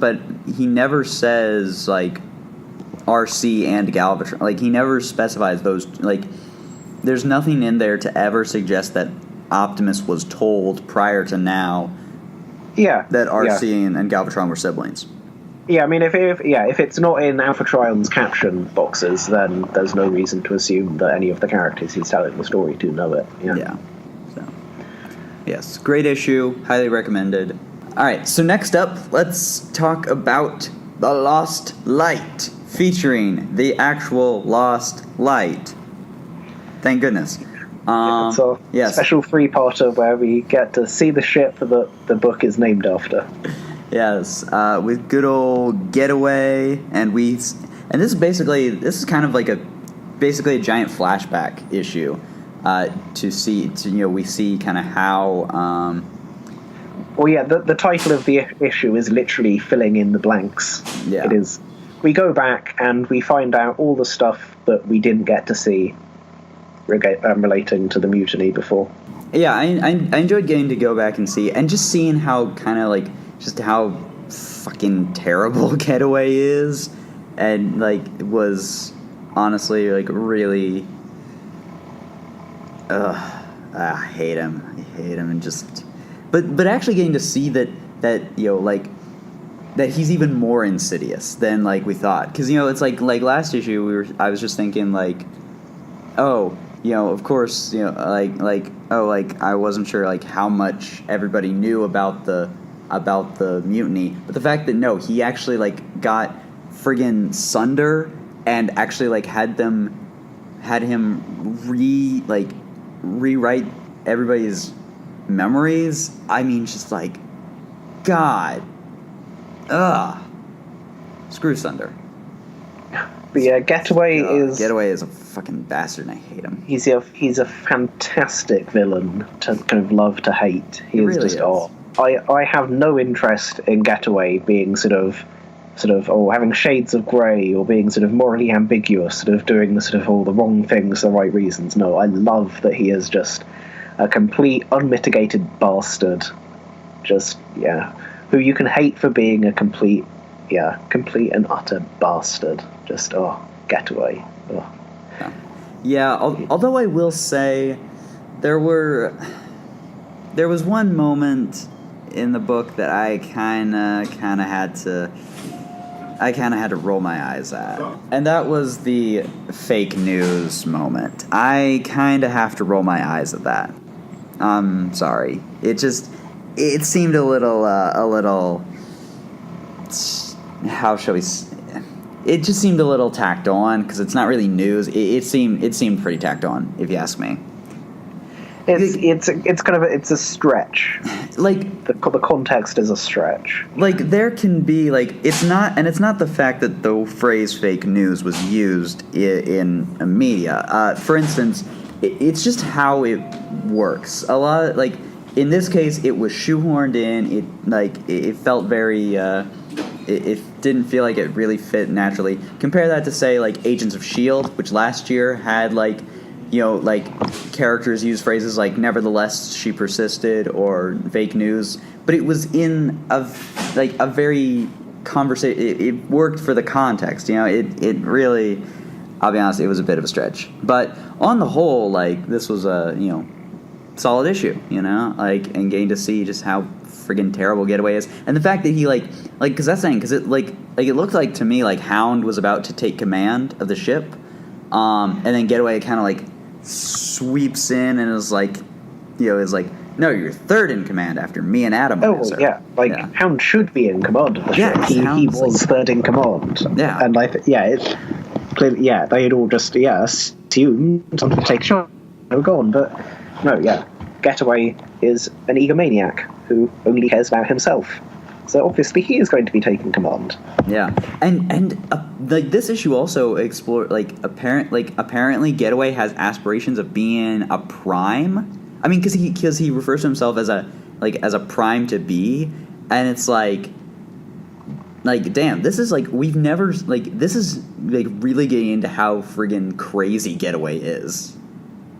but he never says like RC and Galvatron. Like, he never specifies those. Like, there's nothing in there to ever suggest that Optimus was told prior to now that RC and Galvatron were siblings. Yeah, I mean, if it's not in Alpha Trion's caption boxes, then there's no reason to assume that any of the characters he's telling the story to know it. Yeah. So, yes, great issue, highly recommended. All right, so next up, let's talk about The Lost Light, featuring the actual Lost Light. Thank goodness. It's a special three-parter where we get to see the ship that the book is named after. Yes, with good old Getaway, and this is kind of like basically a giant flashback issue we see kind of how. The title of the issue is literally filling in the blanks. Yeah, it is. We go back and we find out all the stuff that we didn't get to see relating to the mutiny before. Yeah, I enjoyed getting to go back and see, and just seeing how kind of like just how fucking terrible Getaway is, and like was honestly like really I hate him, and just but actually getting to see that that he's even more insidious than like we thought, because it's like last issue I was just thinking like, oh, of course, I wasn't sure like how much everybody knew about the mutiny, but the fact that no, he actually like got friggin' Sunder and actually like had him rewrite everybody's memories. I mean, just like, God, screw Sunder. But yeah, Getaway is a fucking bastard, and I hate him. He's a fantastic villain to kind of love to hate. He really is. I have no interest in Getaway being sort of having shades of grey, or being sort of morally ambiguous, sort of doing the sort of all the wrong things for the right reasons. No, I love that he is just a complete unmitigated bastard. Just who you can hate for being a complete and utter bastard. Just Getaway. Yeah, although I will say there was one moment in the book that I kind of had to roll my eyes at, and that was the fake news moment. I kind of have to roll my eyes at that. I'm sorry. It seemed a little how shall we say? It just seemed a little tacked on, because it's not really news. It seemed pretty tacked on, if you ask me. It's a stretch. Like the context is a stretch. Like there can be like it's not the fact that the phrase "fake news" was used in media. For instance, it's just how it works. A lot like in this case, it was shoehorned in. It felt very. It didn't feel like it really fit naturally. Compare that to, say, like Agents of S.H.I.E.L.D., which last year had characters use phrases like "nevertheless she persisted" or "fake news," but it was in a very conversation. It worked for the context. It really, I'll be honest, it was a bit of a stretch. But on the whole, this was a solid issue. And getting to see just how friggin' terrible Getaway is, and the fact that he because that's saying, because it it looked like to me like Hound was about to take command of the ship, and then Getaway kind of sweeps in and is like, no, you're third in command after me and Adam. Hound should be in command of the ship. He was third in command. Yeah, and it's clearly they had all just assumed something to take a shot. They were gone, but no, Getaway is an egomaniac who only cares about himself. So obviously he is going to be taking command. Yeah, and like this issue also explored apparently Getaway has aspirations of being a prime. I mean, because he refers to himself as a prime to be, and it's like damn, this is like we've never this is like really getting into how friggin' crazy Getaway is.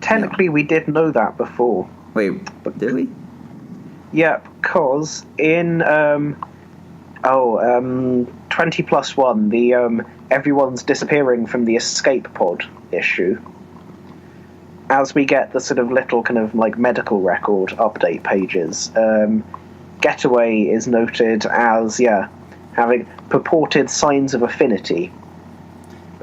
Technically, we did know that before. Wait, did we? Yeah, because in 20+1, the everyone's disappearing from the escape pod issue, as we get the sort of little kind of like medical record update pages, Getaway is noted as having purported signs of affinity,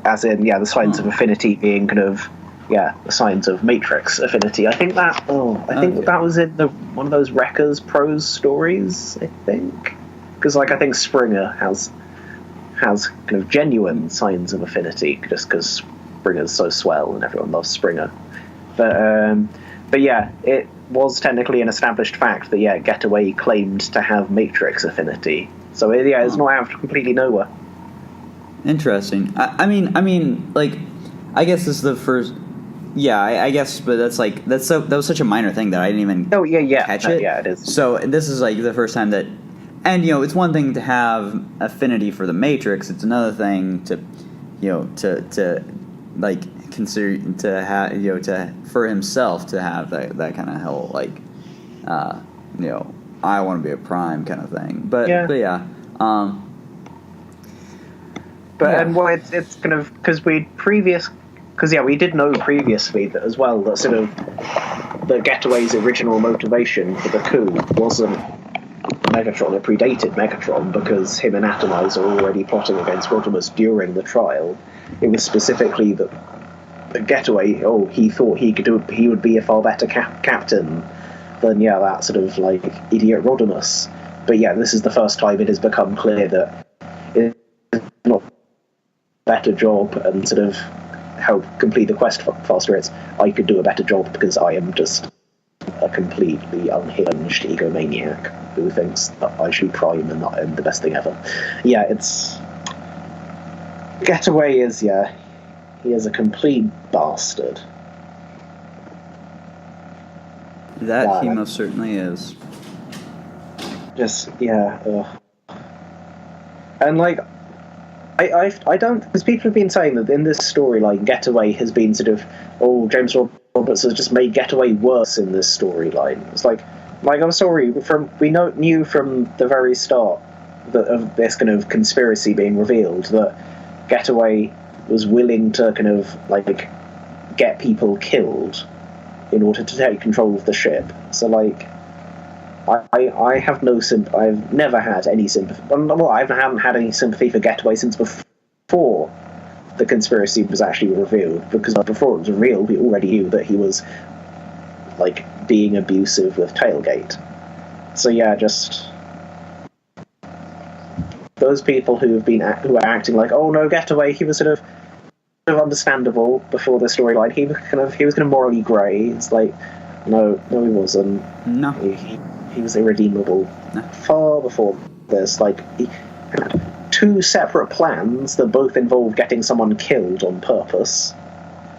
as in the signs of affinity being kind of the signs of Matrix affinity. I think that that was in one of those Wreckers prose stories, I think, because I think Springer has kind of genuine signs of affinity just because Springer's so swell and everyone loves Springer. But yeah, it was technically an established fact that Getaway claimed to have Matrix affinity. So it's not out of completely nowhere. Interesting. I mean, like, I guess this is the first. Yeah, I guess, but that was such a minor thing that I didn't even catch it. Yeah, it is. So this is like the first time that, and it's one thing to have affinity for the Matrix. It's another thing to, to like consider to have for himself to have that kind of hell like, I want to be a prime kind of thing. But yeah. It's kind of because we did know previously that as well that sort of the Getaway's original motivation for the coup wasn't Megatron. It predated Megatron because him and Atomizer were already plotting against Optimus during the trial. It was specifically that the Getaway, he thought he would be a far better captain than that sort of like idiot Rodimus. But this is the first time it has become clear that it's not a better job and sort of help complete the quest faster. It's I could do a better job because I am just a completely unhinged egomaniac who thinks that I should prime and that I'm the best thing ever. It's Getaway is he is a complete bastard. That he most certainly is. Just and like I don't, because people have been saying that in this storyline Getaway has been sort of James Roberts has just made Getaway worse in this storyline. It's like I'm sorry, we knew from the very start of this kind of conspiracy being revealed that Getaway was willing to kind of like get people killed in order to take control of the ship. So like I have no sympathy. I've never had any sympathy. Well, I haven't had any sympathy for Getaway since before the conspiracy was actually revealed. Because before it was revealed, we already knew that he was like being abusive with Tailgate. So just those people who are acting like, oh no, Getaway, he was sort of understandable before the storyline. He was kind of morally grey. It's like, no, he wasn't. No. He was irredeemable. No. Far before this. Like, he had two separate plans that both involved getting someone killed on purpose.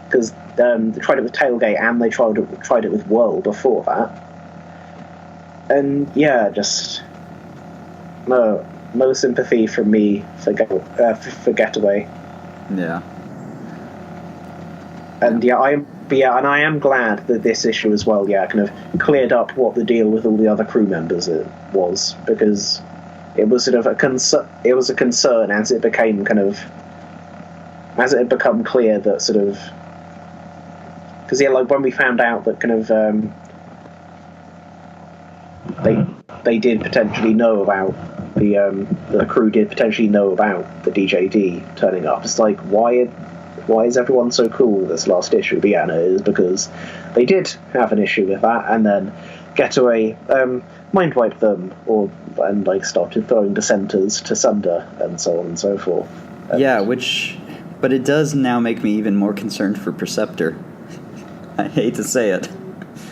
Because they tried it with Tailgate and they tried it with Whirl before that. And just no sympathy from me for Getaway. Yeah. And and I am glad that this issue as well, kind of cleared up what the deal with all the other crew members was, because it was sort of a concern. It was a concern as it became as it had become clear that sort of, because like when we found out that kind of they did potentially know about the crew did potentially know about the DJD turning up. It's like, why is everyone so cool with this last issue? But no, it is because they did have an issue with that, and then Getaway mind wiped them, and started throwing dissenters to sunder, and so on and so forth. But it does now make me even more concerned for Perceptor. I hate to say it.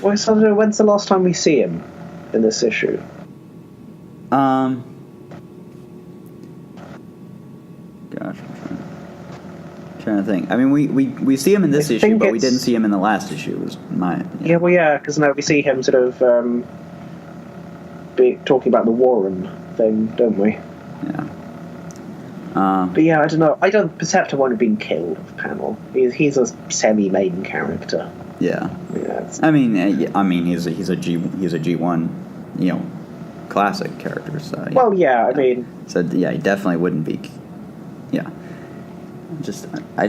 Well, so when's the last time we see him in this issue? trying to think. I mean, we see him in this issue, but we didn't see him in the last issue. Was my because now we see him sort of talking about the Warren thing, don't we? Yeah. But yeah, I don't know. I don't. Perceptor won't have been killed off panel. He's a semi-main character. Yeah. I mean, he's a G1, classic character. So. Yeah. Well, yeah. I mean. So yeah, he definitely wouldn't be. Yeah. Just I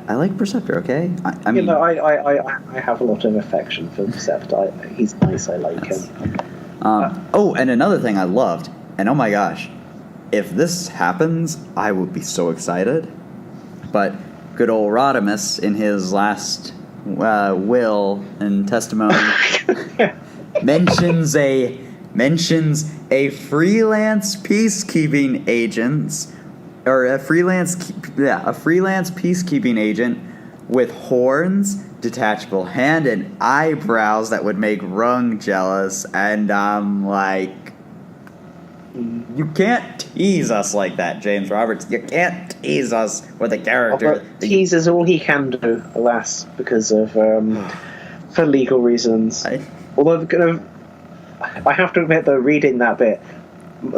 like Perceptor. Okay. I mean. I have a lot of affection for Perceptor. He's nice. I like him. And another thing I loved, and oh my gosh, if this happens, I would be so excited. But good old Rodimus, in his last will and testimony, mentions a freelance peacekeeping agent, or a freelance peacekeeping agent with horns, detachable hand, and eyebrows that would make Rung jealous. And I'm like, you can't tease us like that, James Roberts. You can't tease us with a character. Tease is all he can do, alas, because of for legal reasons. Although, I have to admit, though, reading that bit,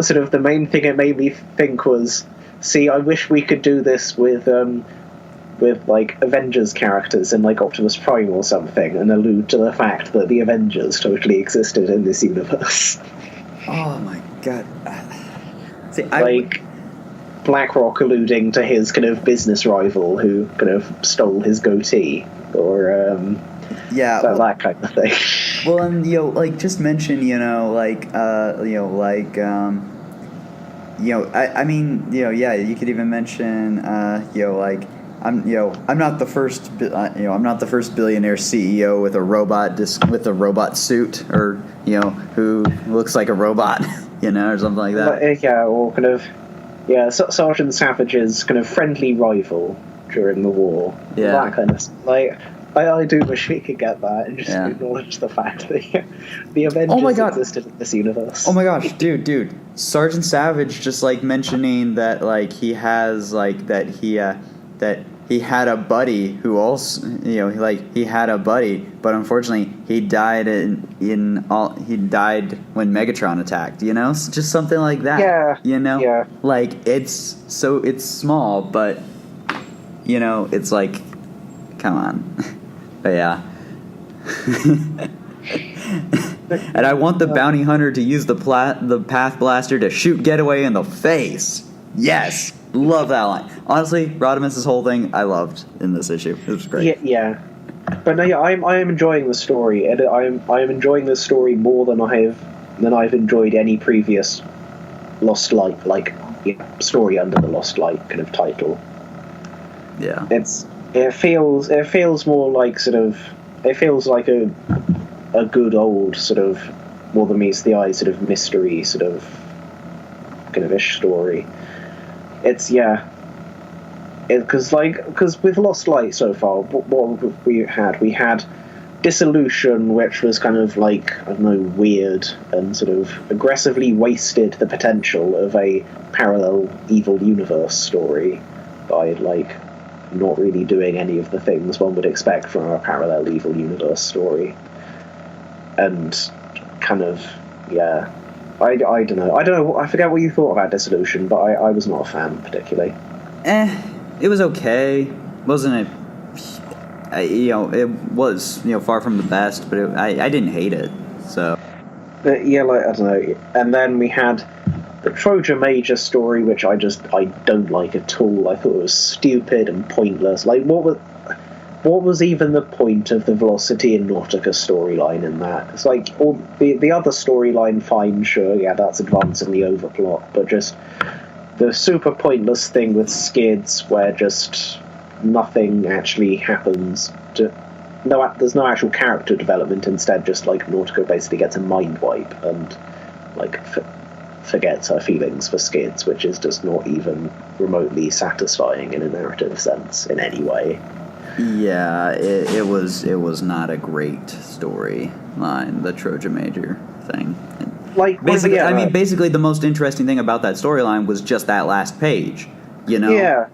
sort of the main thing it made me think was, see, I wish we could do this with like Avengers characters in like Optimus Prime or something, and allude to the fact that the Avengers totally existed in this universe. Oh my god! See, BlackRock alluding to his kind of business rival who kind of stole his goatee, or that kind of thing. Well, and just mention, I mean, you could even mention, I'm not the first, I'm not the first billionaire CEO with a robot suit, or who looks like a robot, or something like that. Or kind of, Sergeant Savage's kind of friendly rival during the war. Yeah, that kind of I do wish we could get that and just acknowledge the fact that the Avengers existed in this universe. Oh my gosh, dude! Sergeant Savage just mentioning that he has that he had a buddy who also he had a buddy, but unfortunately he died he died when Megatron attacked. Just something like that. Yeah. It's small, but it's come on. But yeah. And I want the bounty hunter to use the path blaster to shoot Getaway in the face. Yes, love that line. Honestly, Rodimus' whole thing I loved in this issue. It was great. Yeah. But no, I am enjoying the story, and I am enjoying the story more than I've enjoyed any previous Lost Light story under the Lost Light kind of title. Yeah. It feels more like a good old sort of more than meets the eye sort of mystery sort of kind of ish story. Because with Lost Light so far, what we had Dissolution, which was kind of weird and sort of aggressively wasted the potential of a parallel evil universe story by not really doing any of the things one would expect from a parallel evil universe story. And kind of, I don't know, I forget what you thought about Dissolution, but I was not a fan particularly. It was okay. Wasn't it? It was far from the best, but I didn't hate it. So. But I don't know. And then we had the Troja Major story, which I don't like at all. I thought it was stupid and pointless. What was even the point of the Velocity and Nautica storyline in that? It's all the other storyline, fine, sure, that's advancing the overplot, but just the super pointless thing with Skids, where just nothing actually happens. There's no actual character development. Instead, just Nautica basically gets a mind wipe and forgets her feelings for Skids, which is just not even remotely satisfying in a narrative sense in any way. Yeah, it was not a great storyline, the Troja Major thing. Basically, the most interesting thing about that storyline was just that last page. Yeah.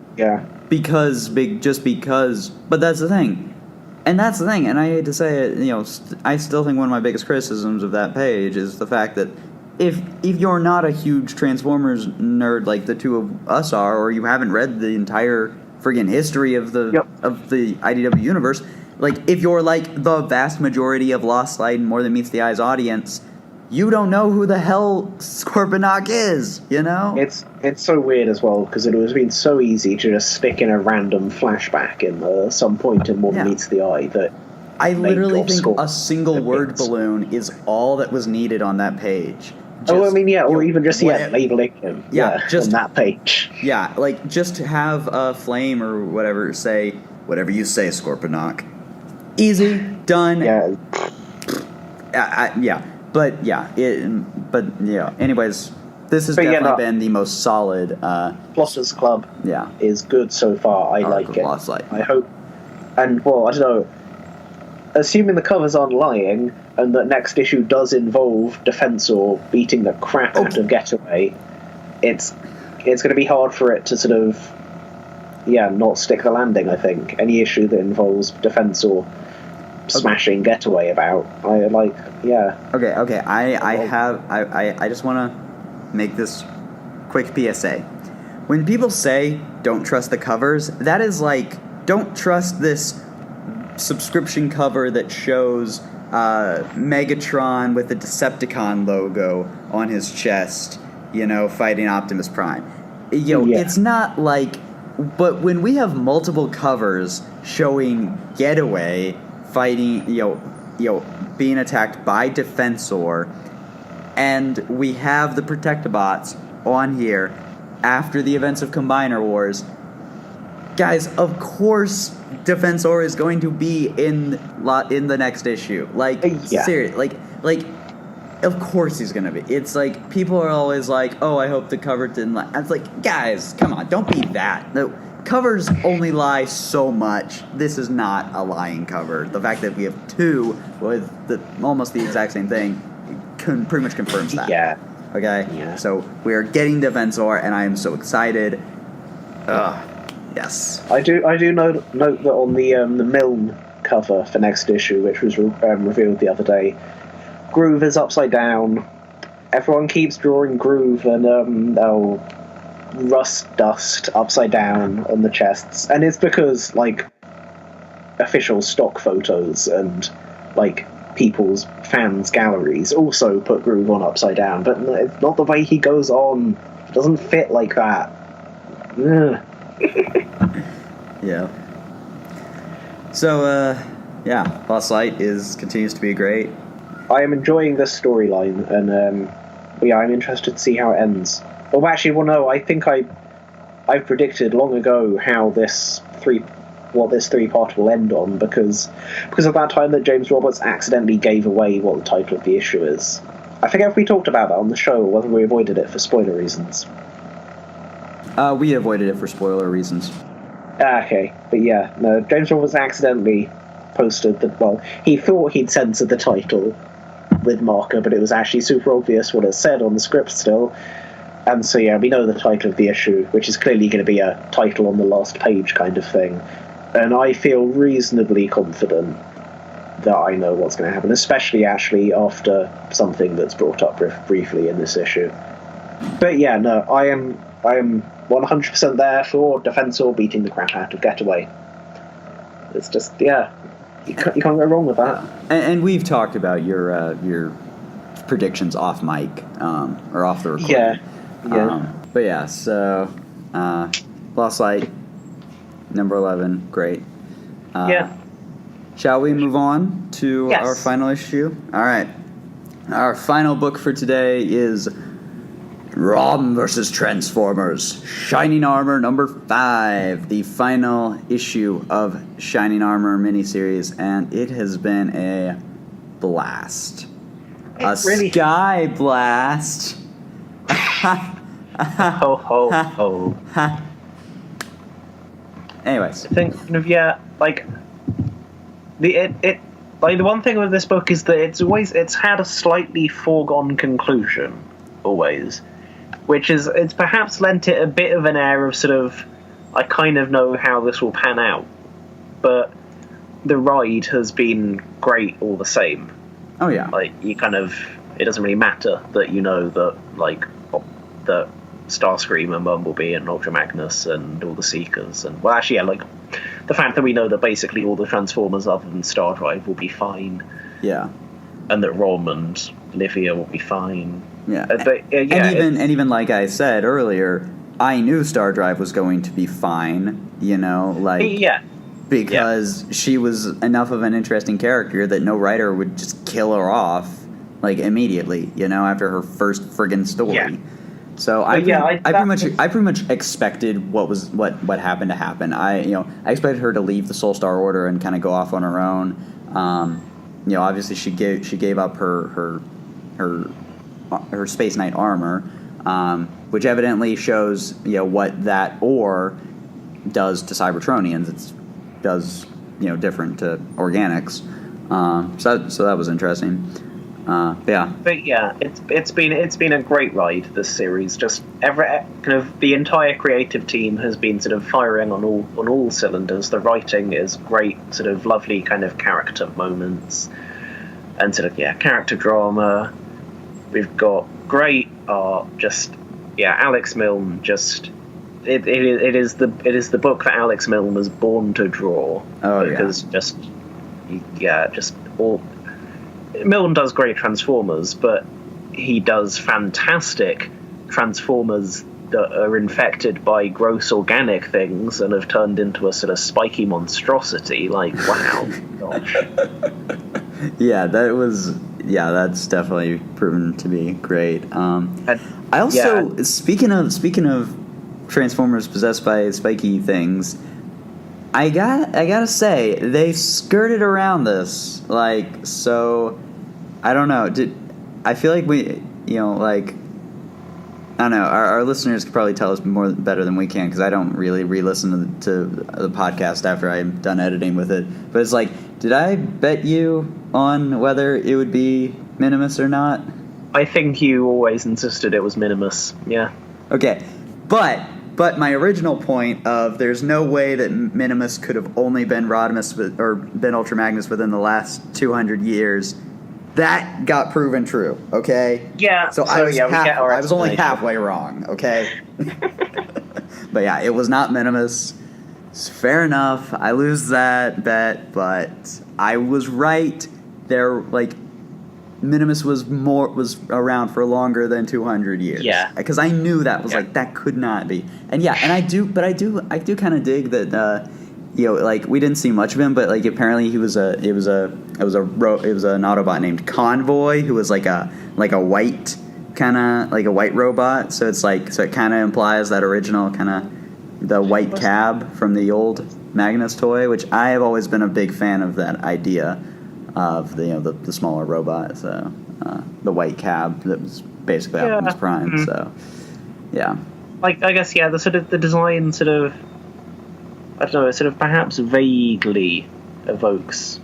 just because. But that's the thing. And that's the thing, and I hate to say it, I still think one of my biggest criticisms of that page is the fact that if you're not a huge Transformers nerd like the two of us are, or you haven't read the entire friggin' history of the IDW universe, like, if you're like the vast majority of Lost Light and More Than Meets the Eye's audience, you don't know who the hell Scorponok is, It's so weird as well, because it would have been so easy to just stick in a random flashback in some point in More Than Meets the Eye that I literally think a single word balloon is all that was needed on that page. Or even just labeling him on that page. Yeah, like, just have a flame or whatever say, whatever you say, Scorponok. Easy, done. Yeah. Anyways, this has definitely been the most solid. Plotters Club is good so far. I like it. Lost Light. I hope. And, well, I don't know. Assuming the covers aren't lying, and that next issue does involve Defensor beating the crap out of Getaway, it's going to be hard for it to sort of, not stick the landing, I think. Any issue that involves Defensor smashing Getaway about, Okay, I just want to make this quick PSA. When people say, don't trust the covers, that is like, don't trust this subscription cover that shows Megatron with the Decepticon logo on his chest, fighting Optimus Prime. It's not like... But when we have multiple covers showing Getaway fighting, being attacked by Defensor, and we have the Protectobots on here after the events of Combiner Wars, guys, of course Defensor is going to be in the next issue. Like, seriously, like, of course he's going to be. It's like, people are always like, oh, I hope the cover didn't lie. It's like, guys, come on, don't be that. No, covers only lie so much. This is not a lying cover. The fact that we have two with almost the exact same thing pretty much confirms that. Yeah. Okay? Yeah. So, we are getting Defensor, and I am so excited. Yes. I do note that on the Milne cover for next issue, which was revealed the other day, Groove is upside down. Everyone keeps drawing Groove and Rust Dust upside down on the chests, and it's because, like, official stock photos and, like, people's fans' galleries also put Groove on upside down, but it's not the way he goes on. It doesn't fit like that. Ugh. Yeah. So, Lost Light continues to be great. I am enjoying this storyline, and I'm interested to see how it ends. Well, actually, no. I think I predicted long ago how this three-part will end on, because of that time that James Roberts accidentally gave away what the title of the issue is. I forget if we talked about that on the show or whether we avoided it for spoiler reasons. We avoided it for spoiler reasons. Okay, but no, James Roberts accidentally posted that, well, he thought he'd censored the title with marker, but it was actually super obvious what it said on the script still. And so, we know the title of the issue, which is clearly going to be a title on the last page kind of thing. And I feel reasonably confident that I know what's going to happen, especially actually after something that's brought up briefly in this issue. But I am 100% there for Defensor beating the crap out of Getaway. It's just, you can't go wrong with that. And we've talked about your predictions off mic, or off the recording. Yeah. So Lost Light, number 11, great. Shall we move on to our final issue? All right. Our final book for today is Rom vs. Transformers, Shining Armor number 5, the final issue of Shining Armor miniseries, and it has been a blast. Sky blast. Ho ho ho. Anyways, I think the one thing with this book is that it's had a slightly foregone conclusion always, which is it's perhaps lent it a bit of an air of sort of I kind of know how this will pan out, but the ride has been great all the same. Oh yeah. Like, you kind of, it doesn't really matter that you know that, like, that Starscream and Bumblebee and Ultra Magnus and all the Seekers and, well, actually, yeah, like, the fact that we know that basically all the Transformers other than Stardrive will be fine. Yeah. And that Rom and Livia will be fine. Yeah. And even like I said earlier, I knew Stardrive was going to be fine, you know, like... Yeah. Because she was enough of an interesting character that no writer would just kill her off, like, immediately, you know, after her first friggin' story. Yeah. So I pretty much expected what happened to happen. I expected her to leave the Soul Star Order and kind of go off on her own. You know, obviously she gave up her Space Knight armor, which evidently shows, you know, what that ore does to Cybertronians. It does, you know, different to organics. So that was interesting. Yeah. But yeah, it's been a great ride, this series. Just the entire creative team has been sort of firing on all cylinders. The writing is great, sort of lovely kind of character moments, and sort of character drama. We've got great art. Alex Milne just. It is the book that Alex Milne was born to draw. Oh, because Milne does great Transformers, but he does fantastic Transformers that are infected by gross organic things and have turned into a sort of spiky monstrosity. Like, wow, gosh. That's definitely proven to be great. I also, speaking of Transformers possessed by spiky things, I gotta say, they skirted around this, like, so, I don't know, I feel like we, you know, like, I don't know, our listeners could probably tell us better than we can, because I don't really re-listen to the podcast after I'm done editing with it, but it's like, did I bet you on whether it would be Minimus or not? I think you always insisted it was Minimus, yeah. Okay, But my original point of there's no way that Minimus could have only been Rodimus or been Ultra Magnus within the last 200 years, that got proven true, okay? Yeah. So I was only halfway wrong, okay? But yeah, it was not Minimus. It's fair enough. I lose that bet, but I was right. Minimus was around for longer than 200 years. Yeah, because I knew that was that could not be. And I do kind of dig that. You know, like, we didn't see much of him, but like apparently it was an Autobot named Convoy who was like a white robot. So it kind of implies that original kind of the white cab from the old Magnus toy, which I have always been a big fan of that idea. Of the smaller robot, so the white cab that was basically Optimus Prime. Mm-hmm. So yeah, like, I guess the sort of the design sort of, I don't know, it sort of perhaps vaguely evokes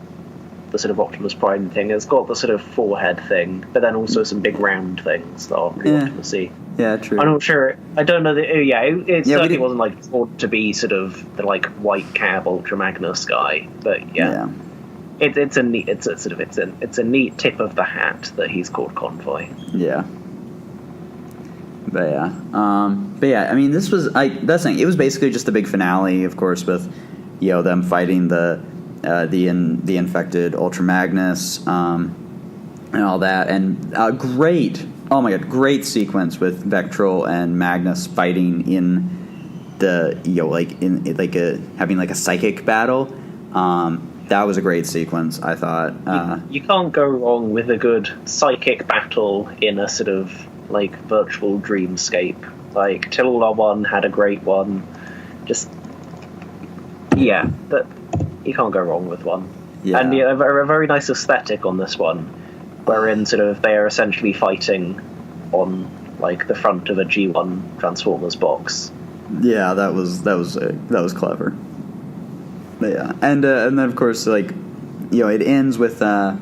the sort of Optimus Prime thing. It's got the sort of forehead thing, but then also some big round things that aren't really Optimus-y. Yeah, true. I'm not sure. I don't know that. It certainly wasn't like thought to be sort of the like white cab Ultra Magnus guy, but yeah. It's a neat tip of the hat that he's called Convoy. Yeah. But yeah. I mean, this was that's the thing. It was basically just the big finale, of course, with them fighting the infected Ultra Magnus and all that, and great sequence with Vectral and Magnus fighting in the having like a psychic battle. That was a great sequence, I thought. You can't go wrong with a good psychic battle in a sort of like virtual dreamscape. Like, Tillula 1 had a great one. But you can't go wrong with one. Yeah. And a very nice aesthetic on this one, wherein sort of they are essentially fighting on like the front of a G1 Transformers box. Yeah, that was clever. Yeah, and then of course, like, it ends with a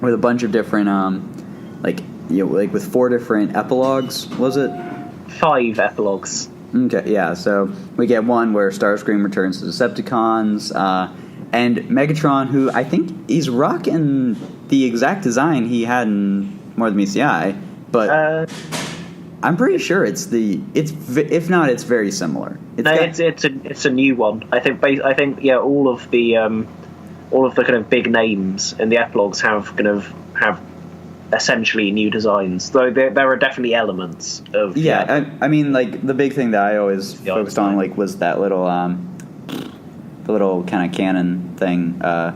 bunch of different with 4 different epilogues. Was it 5 epilogues? Okay, yeah. So we get one where Starscream returns to Decepticons, and Megatron, who I think he's rocking the exact design he had in More Than Meets the Eye, but I'm pretty sure if not, it's very similar. It's a new one. I think all of the kind of big names in the epilogues have essentially new designs, though there are definitely elements of I mean, like, the big thing that I always focused on, like, was that little the little kind of cannon thing on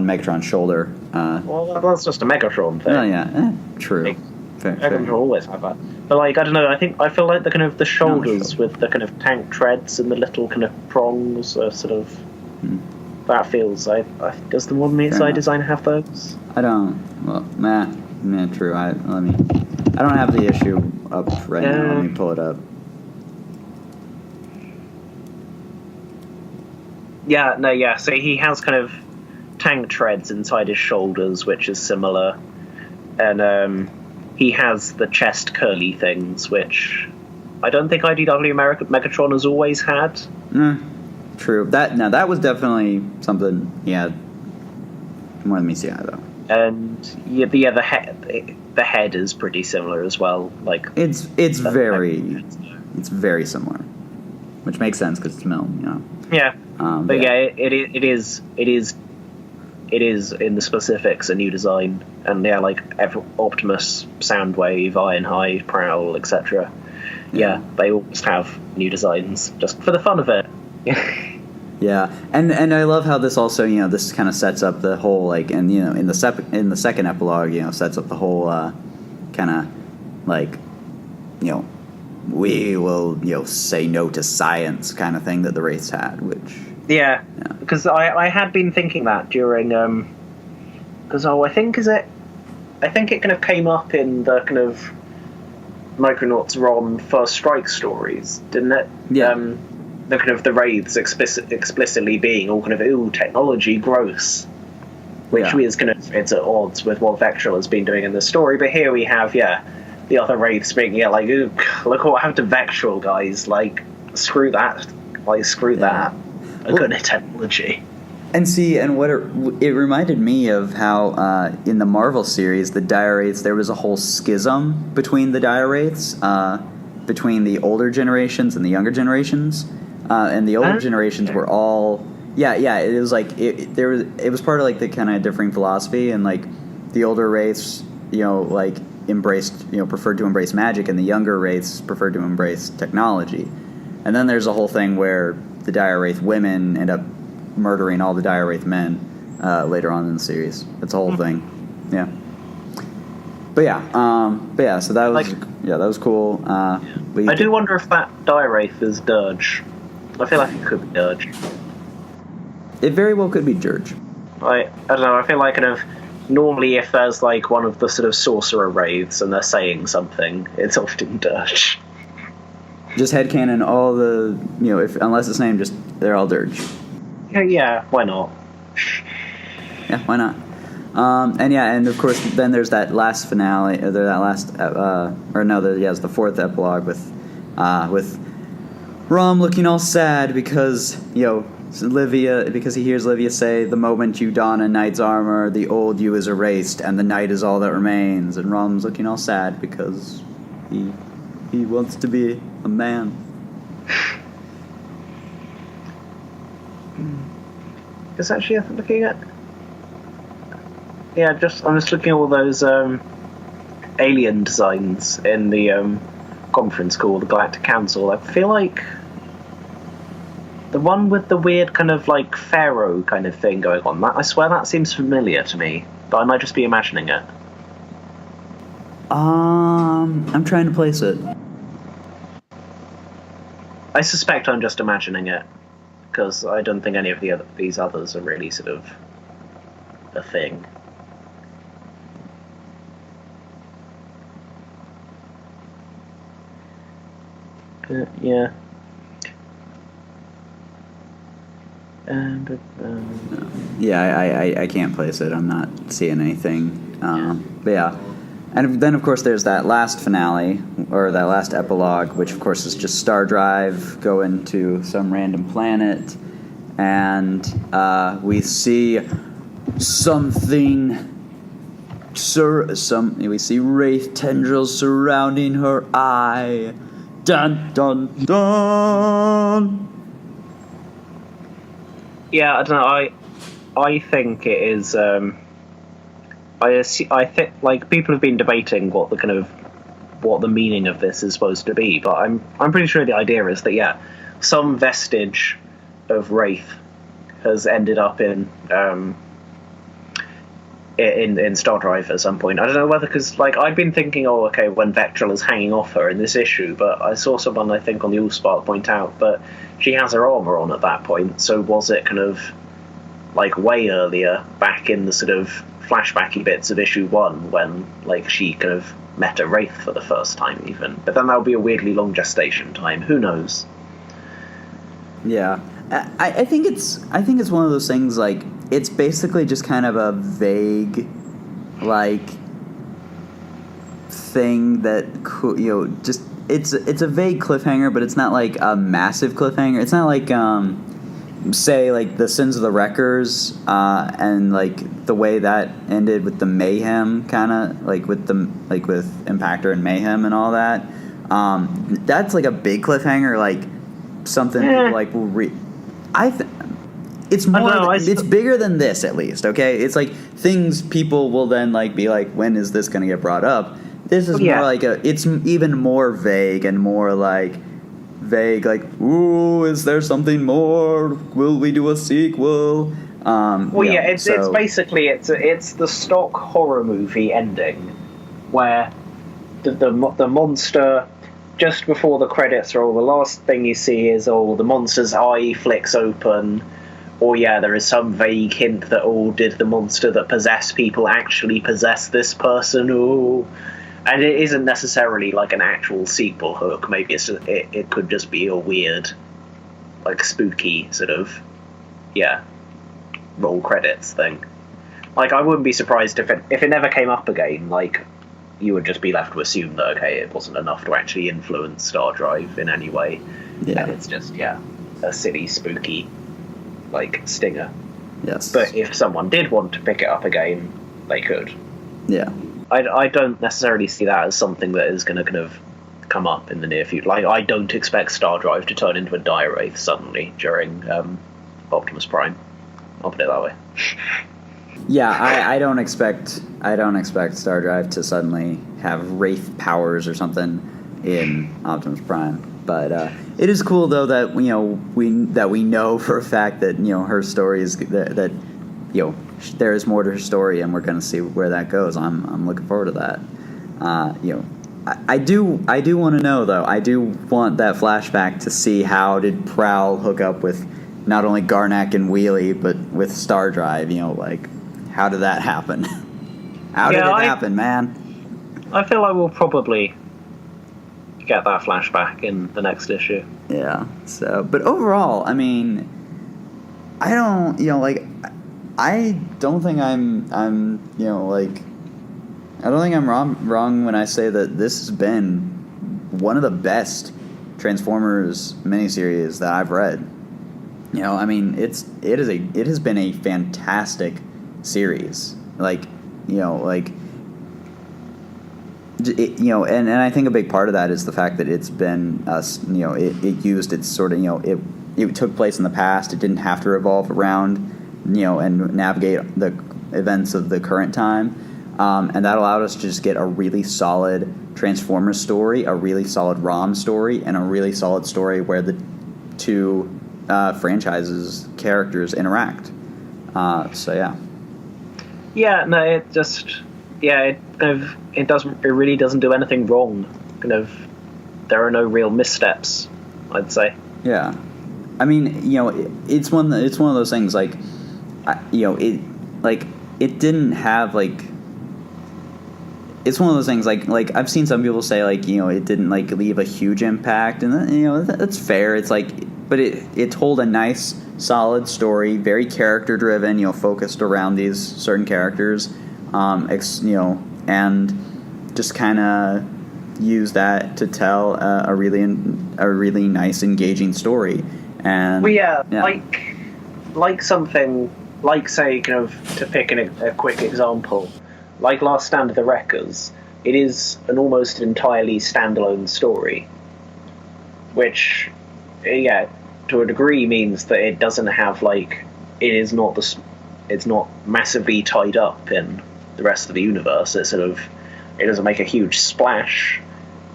Megatron's shoulder. Well, that's just a Megatron thing. Oh yeah, true. Megatron always have that, but like, I don't know. I feel like the kind of the shoulders with the kind of tank treads and the little kind of prongs are sort of. That feels like. Does the Modern Meets Eye design have those? I don't. Well, true. I don't have the issue up right now. Let me pull it up. Yeah. So he has kind of tank treads inside his shoulders, which is similar, and he has the chest curly things, which I don't think IDW Megatron has always had. True. That was definitely something he had More Than Meets the Eye, though. And the head is pretty similar as well. Like it's very similar, which makes sense because it's Mill, you know. Yeah, it is in the specifics a new design, and like Optimus, Soundwave, Ironhide, Prowl, etc. Yeah, they always have new designs just for the fun of it. Yeah, and I love how this also, you know, this kind of sets up the whole, like, and, you know, in the second epilogue, you know, sets up the whole kind of like, you know, we will, you know, say no to science kind of thing that the race had, which because I had been thinking that during because I think it kind of came up in the kind of Micronauts Ron First Strike stories, didn't it? Yeah. The kind of the wraiths explicitly being all kind of technology gross, which is kind of it's at odds with what Vectral has been doing in the story. But here we have the other wraiths making it like, look what happened to Vectral, guys, like screw that, good technology. And see, and what it reminded me of how in the Marvel series, the Dire-Wraiths, there was a whole schism between the Dire-Wraiths, between the older generations and the younger generations. And the older generations were all it was like it was part of like the kind of differing philosophy, and like the older wraiths, you know, like preferred to embrace magic, and the younger wraiths preferred to embrace technology. And then there's a whole thing where the Dire Wraith women end up murdering all the Dire Wraith men later on in the series. That's a whole thing. Yeah. But so that was that was cool. I do wonder if that Dire Wraith is Dirge. I feel like it could be Dirge. It very well could be Dirge. I don't know. I feel like kind of normally if there's like one of the sort of sorcerer wraiths and they're saying something, it's often Dirge. Just headcanon all the, you know, unless it's named, just they're all Dirge. Yeah, why not? Yeah, why not? And of course then there's that last finale, it's the fourth epilogue with Rom looking all sad because, you know, because he hears Livia say, the moment you don a knight's armor, the old you is erased, and the knight is all that remains. And Rom's looking all sad because he wants to be a man. Because actually, I'm looking at... I'm just looking at all those alien designs in the conference call, the Galactic Council. I feel like the one with the weird kind of like pharaoh kind of thing going on, I swear that seems familiar to me, but I might just be imagining it. I'm trying to place it. I suspect I'm just imagining it, because I don't think any of these others are really sort of a thing. Yeah. I can't place it. I'm not seeing anything. But And then, of course, there's that last finale, or that last epilogue, which, of course, is just Stardrive going to some random planet, and we see something. We see wraith tendrils surrounding her eye. Dun dun dun. Yeah, I don't know. I think it is. I think like people have been debating what the meaning of this is supposed to be, but I'm pretty sure the idea is that some vestige of wraith has ended up in Stardrive at some point. I don't know whether, because like I'd been thinking, when Vectral is hanging off her in this issue, but I saw someone, I think on the Allspark, point out that she has her armor on at that point. So was it kind of like way earlier, back in the sort of flashbacky bits of issue 1, when like she kind of met a wraith for the first time, even? But then that would be a weirdly long gestation time. Who knows? Yeah, I think it's one of those things, like, it's basically just kind of a vague, like, thing that, just, it's a vague cliffhanger, but it's not like a massive cliffhanger. It's not like, say, like, the Sins of the Wreckers, and, like, the way that ended with the Mayhem, kind of, like, with Impactor and Mayhem and all that. That's, like, a big cliffhanger, like, something people, like, will it's more. It's bigger than this, at least. Okay, it's like things people will then like be like, when is this going to get brought up? This is more like it's even more vague and more like like, ooh, is there something more? Will we do a sequel? It's basically it's the stock horror movie ending where the monster, just before the credits roll, the last thing you see is the monster's eye flicks open, or there is some vague hint that did the monster that possessed people actually possess this person? And it isn't necessarily like an actual sequel hook. Maybe it could just be a weird, like, spooky sort of roll credits thing. Like, I wouldn't be surprised if it never came up again. Like, you would just be left to assume that it wasn't enough to actually influence Stardrive in any way. Yeah. And it's just a silly, spooky, like, stinger. Yes. But if someone did want to pick it up again, they could. Yeah. I don't necessarily see that as something that is going to kind of come up in the near future. Like, I don't expect Stardrive to turn into a dire wraith suddenly during Optimus Prime. I'll put it that way. Yeah, I don't expect Stardrive to suddenly have wraith powers or something in Optimus Prime. But it is cool, though, that we know for a fact that her story is that there is more to her story, and we're going to see where that goes. I'm looking forward to that. I do want to know, though. I do want that flashback to see how did Prowl hook up with not only Garnak and Wheelie, but with Stardrive. Like, how did that happen? How did it happen, man? I feel like we'll probably get that flashback in the next issue. Yeah. So, but overall, I mean, I don't think I'm wrong when I say that this has been one of the best Transformers miniseries that I've read. I mean, it has been a fantastic series. And I think a big part of that is the fact that it's been it used its sort of it took place in the past. It didn't have to revolve around and navigate the events of the current time, and that allowed us to just get a really solid Transformers story, a really solid ROM story, and a really solid story where the two franchises characters interact. It really doesn't do anything wrong. Kind of, there are no real missteps, I'd say. Yeah, I mean, it's one of those things like, it didn't have like. It's one of those things like I've seen some people say like it didn't like leave a huge impact, and that's fair. It's like, but it told a nice solid story, very character driven, focused around these certain characters, and just kind of use that to tell a really nice, engaging story. And like something like, say, kind of, to pick a quick example, like Last Stand of the Wreckers, it is an almost entirely standalone story, which, to a degree means that it doesn't have, like, it's not massively tied up in the rest of the universe. It doesn't make a huge splash,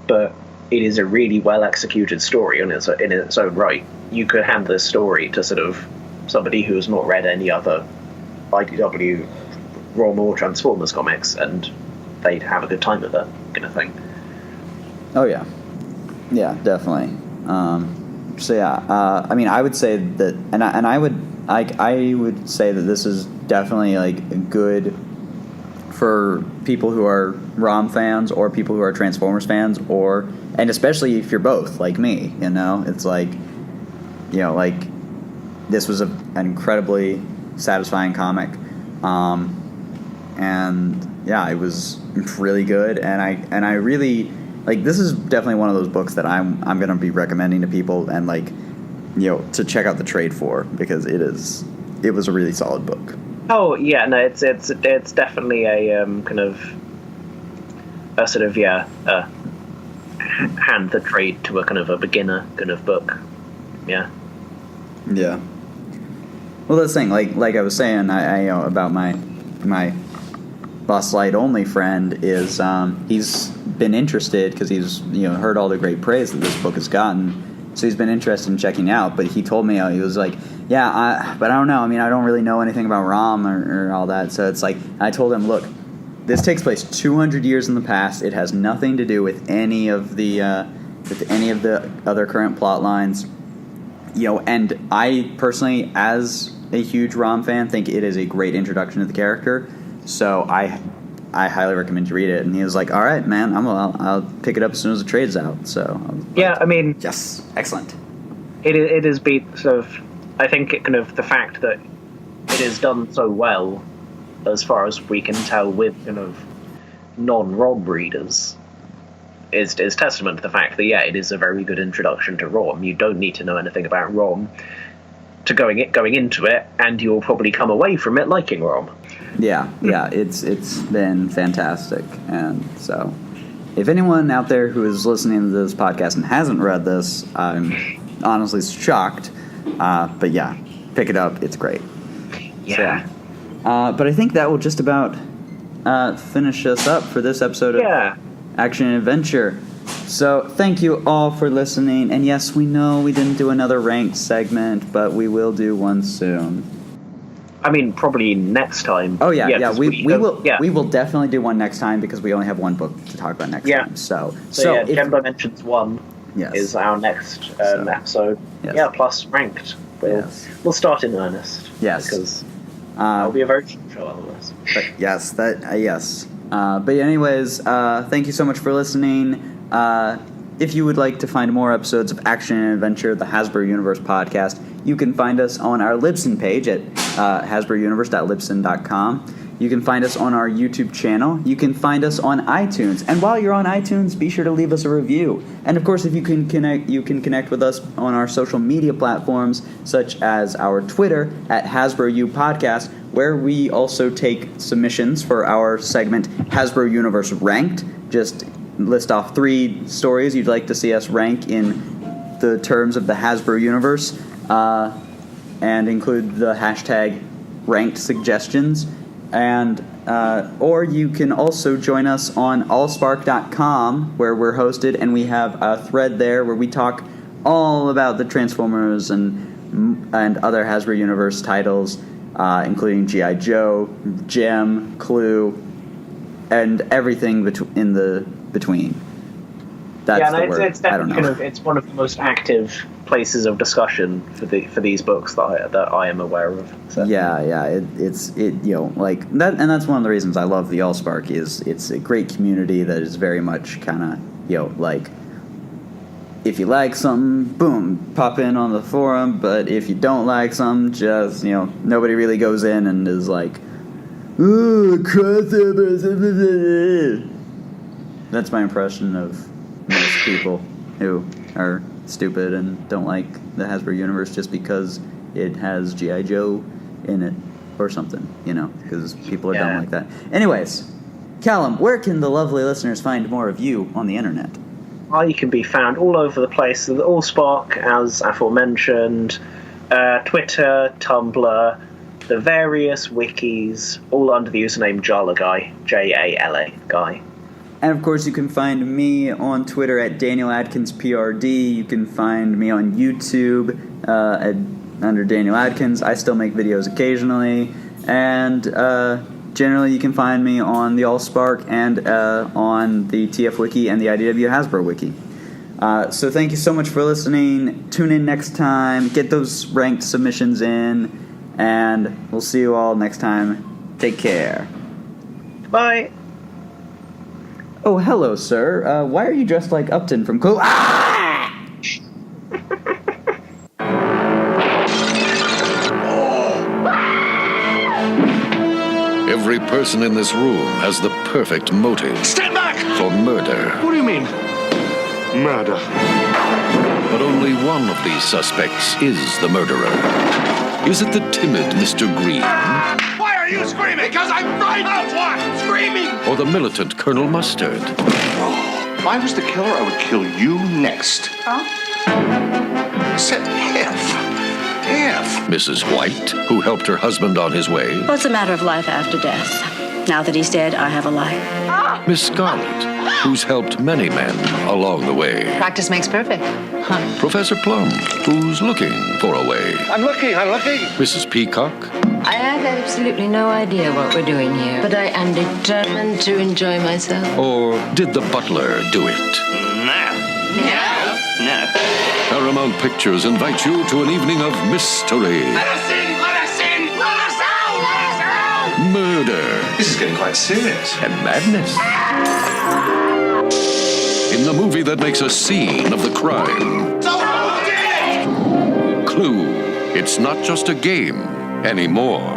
but it is a really well executed story in its own right. You could hand this story to sort of somebody who has not read any other IDW, ROM, or Transformers comics, and they'd have a good time with it, kind of thing. Oh yeah, definitely. I mean, I would say that, and I would say that this is definitely like good for people who are ROM fans or people who are Transformers fans, and especially if you're both, like me. It's like, like, this was an incredibly satisfying comic, and yeah, it was really good, and I really, like, this is definitely one of those books that I'm going to be recommending to people, and, like, to check out the trade for, because it was a really solid book. Oh yeah, no, it's definitely a kind of a sort of hand the trade to a kind of a beginner kind of book. Yeah. Well, that's the thing, like I was saying, I about my Boss Light only friend is he's been interested because he's heard all the great praise that this book has gotten, so he's been interested in checking out. But he told me, he was like, but I don't know. I mean, I don't really know anything about ROM or all that. So it's like, I told him, look, this takes place 200 years in the past. It has nothing to do with any of the other current plot lines. And I personally, as a huge ROM fan, think it is a great introduction to the character. So I highly recommend you read it. And he was like, all right, man, I'll pick it up as soon as the trade's out. So I mean, yes, excellent. It is sort of, I think it kind of, the fact that it is done so well, as far as we can tell, with kind of non-ROM readers, is testament to the fact that it is a very good introduction to ROM. You don't need to know anything about ROM to going into it, and you'll probably come away from it liking ROM. Yeah, it's been fantastic. And so, if anyone out there who is listening to this podcast and hasn't read this, I'm honestly shocked. But yeah, pick it up. It's great. Yeah. So, but I think that will just about finish us up for this episode of Action and Adventure. So thank you all for listening. And yes, we know we didn't do another ranked segment, but we will do one soon. I mean, probably next time. Oh yeah. We will definitely do one next time, because we only have one book to talk about next time. So Gemba Mentions 1 is our next episode. Yes. Yeah, plus ranked. We'll start in earnest. Yes, because it'll be a very short show otherwise. But yes. But anyways, thank you so much for listening. If you would like to find more episodes of Action and Adventure, the Hasbro Universe podcast, you can find us on our Libsyn page at hasbrouniverse.libsyn.com. You can find us on our YouTube channel. You can find us on iTunes. And while you're on iTunes, be sure to leave us a review. And of course, if you can connect with us on our social media platforms, such as our Twitter at HasbroU Podcast, where we also take submissions for our segment Hasbro Universe Ranked. Just list off 3 stories you'd like to see us rank in the terms of the Hasbro Universe, and include the hashtag ranked suggestions. And or you can also join us on allspark.com, where we're hosted, and we have a thread there where we talk all about the Transformers and other Hasbro Universe titles, including G.I. Joe, Gem, Clue, and everything in the between. That's the word. It's definitely it's one of the most active places of discussion for these books that I am aware of. So. It's like that, and that's one of the reasons I love the Allspark. Is it's a great community that is very much kind of like, if you like something, boom, pop in on the forum. But if you don't like something, just nobody really goes in and is like, ooh, crossovers. That's my impression of most people who are stupid and don't like the Hasbro universe just because it has G.I. Joe in it or something, because people are dumb like that. Anyways, Callum, where can the lovely listeners find more of you on the internet? I can be found all over the place. Allspark, as aforementioned, Twitter, Tumblr, the various wikis, all under the username Jala Guy, Jala Guy. And of course, you can find me on Twitter at Daniel Adkins PRD. You can find me on YouTube under Daniel Adkins. I still make videos occasionally, and generally you can find me on the Allspark and on the TF Wiki and the IDW Hasbro Wiki. So thank you so much for listening. Tune in next time. Get those ranked submissions in, and we'll see you all next time. Take care. Bye. Oh, hello, sir. Why are you dressed like Upton from Cool? Ah! Every person in this room has the perfect motive. Stand back! For murder. What do you mean? Murder. But only one of these suspects is the murderer. Is it the timid Mr. Green? Why are you screaming? Because I'm frightened! Of what? Screaming! Or the militant Colonel Mustard? If I was the killer, I would kill you next. Huh? I said if. Mrs. White, who helped her husband on his way? Well, it's a matter of life after death. Now that he's dead, I have a life. Miss Scarlett, who's helped many men along the way? Practice makes perfect. Huh. Professor Plum, who's looking for a way? I'm looking. Mrs. Peacock? I have absolutely no idea what we're doing here, but I am determined to enjoy myself. Or did the butler do it? No. Paramount Pictures invites you to an evening of mystery. Let us out! Murder. This is getting quite serious. And madness. In the movie that makes a scene of the crime. So who did it? Clue. It's not just a game anymore.